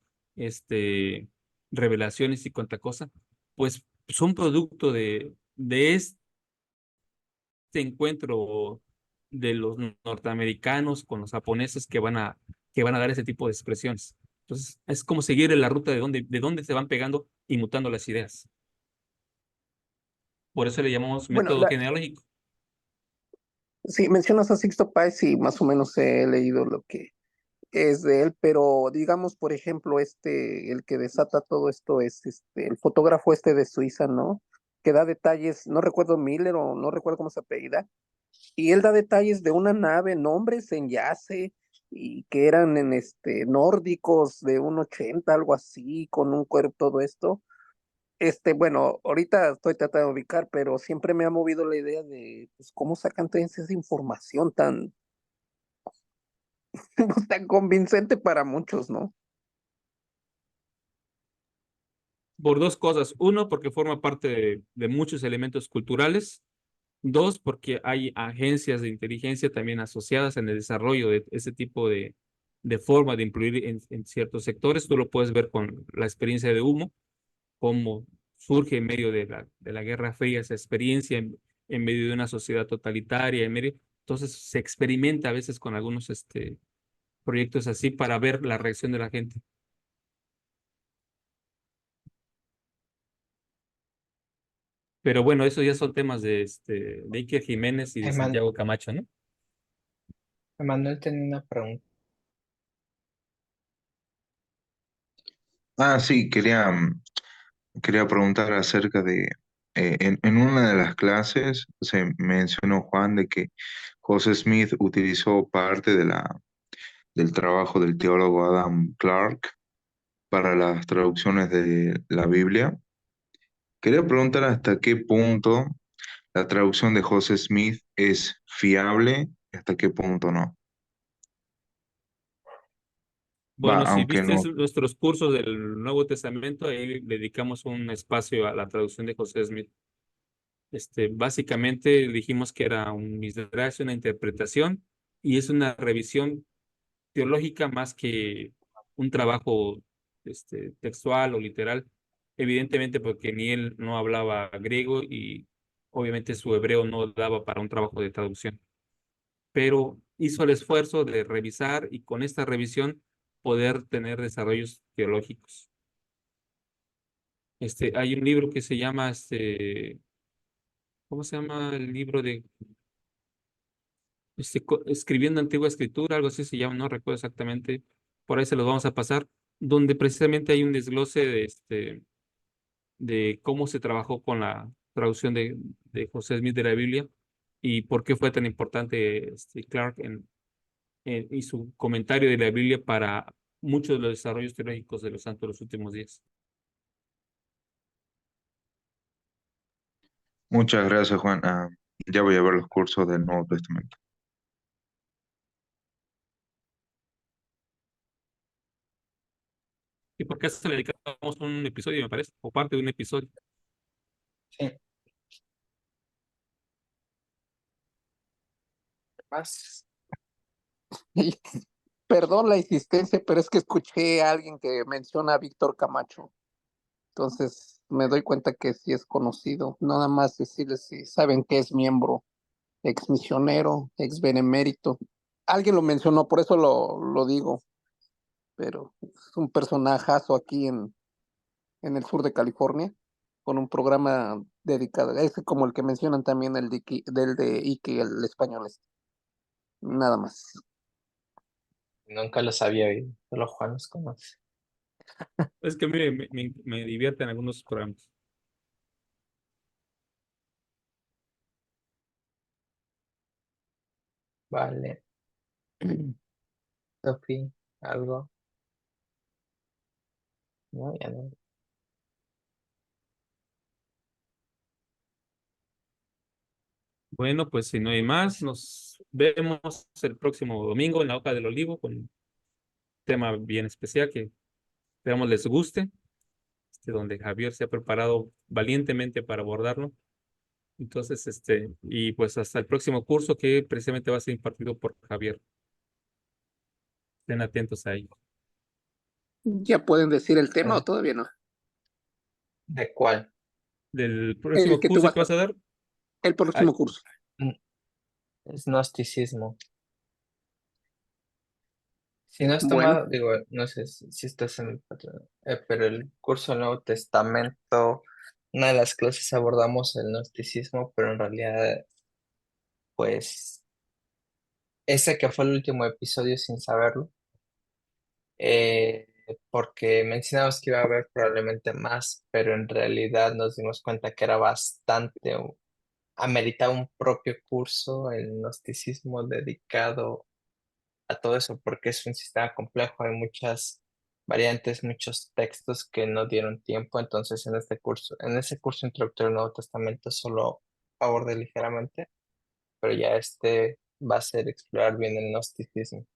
[SPEAKER 2] revelaciones y cuanta cosa, pues son producto de este encuentro de los norteamericanos con los japoneses que van a dar ese tipo de expresiones. Entonces, es como seguir en la ruta de dónde se van pegando y mutando las ideas. Por eso le llamamos
[SPEAKER 4] Bueno,
[SPEAKER 2] método genealógico.
[SPEAKER 4] sí, mencionas a Sixto Páez y más o menos he leído lo que es de él, pero digamos, por ejemplo, el que desata todo esto es el fotógrafo de Suiza, ¿no? Que da detalles, no recuerdo Miller o no recuerdo cómo se apellida, y él da detalles de una nave, nombres en yace, y que eran en nórdicos de un 80 algo así, con un cuerpo, todo esto. Bueno, ahorita estoy tratando de ubicar, pero siempre me ha movido la idea de pues, cómo sacan toda esa información tan, tan convincente para muchos, ¿no?
[SPEAKER 2] Por dos cosas. Uno, porque forma parte de muchos elementos culturales. Dos, porque hay agencias de inteligencia también asociadas en el desarrollo de ese tipo de forma de influir en ciertos sectores. Tú lo puedes ver con la experiencia de Humo, cómo surge en medio de la Guerra Fría esa experiencia, en medio de una sociedad totalitaria, entonces se experimenta a veces con algunos proyectos así para ver la reacción de la gente. Pero bueno, eso ya son temas de Iker Jiménez y de Santiago Camacho, ¿no?
[SPEAKER 1] Emanuel tenía una pregunta.
[SPEAKER 3] Ah, sí, quería preguntar acerca de, en una de las clases se mencionó Juan de que José Smith utilizó parte del trabajo del teólogo Adam Clarke para las traducciones de la Biblia. Quería preguntar hasta qué punto la traducción de José Smith es fiable y hasta qué punto no. Va,
[SPEAKER 2] Bueno, si
[SPEAKER 3] aunque
[SPEAKER 2] viste
[SPEAKER 3] no.
[SPEAKER 2] nuestros cursos del Nuevo Testamento, ahí dedicamos un espacio a la traducción de José Smith. Básicamente dijimos que era un midrash, una interpretación, y es una revisión teológica más que un trabajo textual o literal. Evidentemente porque ni él no hablaba griego y obviamente su hebreo no daba para un trabajo de traducción. Pero hizo el esfuerzo de revisar y con esta revisión poder tener desarrollos teológicos. Hay un libro que se llama, ¿cómo se llama el libro de escribiendo antigua escritura? Algo así se llama, no recuerdo exactamente. Por ahí se los vamos a pasar, donde precisamente hay un desglose de cómo se trabajó con la traducción de José Smith de la Biblia y por qué fue tan importante Clark y su comentario de la Biblia para muchos de los desarrollos teológicos de los santos de los últimos días.
[SPEAKER 3] Muchas gracias, Juan. Ya voy a ver los cursos del Nuevo Testamento.
[SPEAKER 2] ¿Y por qué se le dedicamos un episodio, me parece? O parte de un episodio.
[SPEAKER 1] Sí, más.
[SPEAKER 4] Y, perdón la insistencia, pero es que escuché a alguien que menciona a Víctor Camacho. Entonces me doy cuenta que sí es conocido. Nada más decirles si saben que es miembro, ex misionero, ex benemérito. Alguien lo mencionó, por eso lo digo, pero es un personajazo aquí en el sur de California, con un programa dedicado, es como el que mencionan también del de Ike, el español. Nada más.
[SPEAKER 1] Nunca los había oído. Solo Juan los conoce.
[SPEAKER 2] Es que a mí me divierten algunos programas.
[SPEAKER 1] Vale. Sofi, algo. No, ya no.
[SPEAKER 2] Bueno, pues si no hay más, nos vemos el próximo domingo en la Hoja del Olivo con un tema bien especial que esperamos les guste, donde Javier se ha preparado valientemente para abordarlo. Entonces, y pues hasta el próximo curso que precisamente va a ser impartido por Javier. Estén atentos ahí.
[SPEAKER 4] ¿Ya pueden decir el tema o todavía no?
[SPEAKER 1] ¿De cuál?
[SPEAKER 2] Del
[SPEAKER 4] El
[SPEAKER 2] próximo
[SPEAKER 4] que tú
[SPEAKER 2] curso
[SPEAKER 4] vas
[SPEAKER 2] que vas a dar,
[SPEAKER 4] el próximo
[SPEAKER 2] ay,
[SPEAKER 4] curso.
[SPEAKER 1] Mm, Es gnosticismo. Si no has
[SPEAKER 4] Bueno,
[SPEAKER 1] tomado, digo, no sé si estás en el pero el curso del Nuevo Testamento, una de las clases abordamos el gnosticismo, pero en realidad, pues, ese que fue el último episodio sin saberlo, eh, porque mencionamos que iba a haber probablemente más, pero en realidad nos dimos cuenta que era bastante, ameritaba un propio curso, el gnosticismo dedicado a todo eso, porque es un sistema complejo, hay muchas variantes, muchos textos que no dieron tiempo, entonces en ese curso introductorio del Nuevo Testamento solo abordé ligeramente, pero ya este va a ser explorar bien el gnosticismo.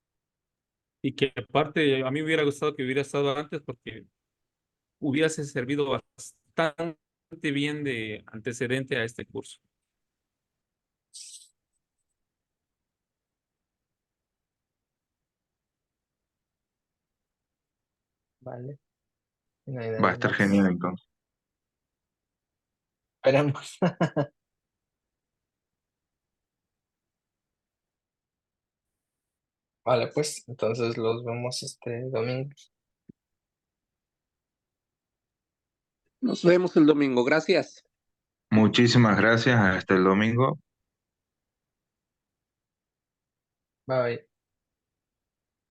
[SPEAKER 2] y que aparte a mí me hubiera gustado que hubiera estado antes porque hubiese servido bastante bien de antecedente a este curso.
[SPEAKER 1] ¿Vale? No hay
[SPEAKER 3] Va a
[SPEAKER 1] nada
[SPEAKER 3] estar genial
[SPEAKER 1] más.
[SPEAKER 3] entonces.
[SPEAKER 1] Esperemos. Vale, pues entonces los vemos este domingo.
[SPEAKER 4] nos vemos el domingo. Gracias.
[SPEAKER 3] Muchísimas gracias. Hasta el domingo.
[SPEAKER 1] Bye.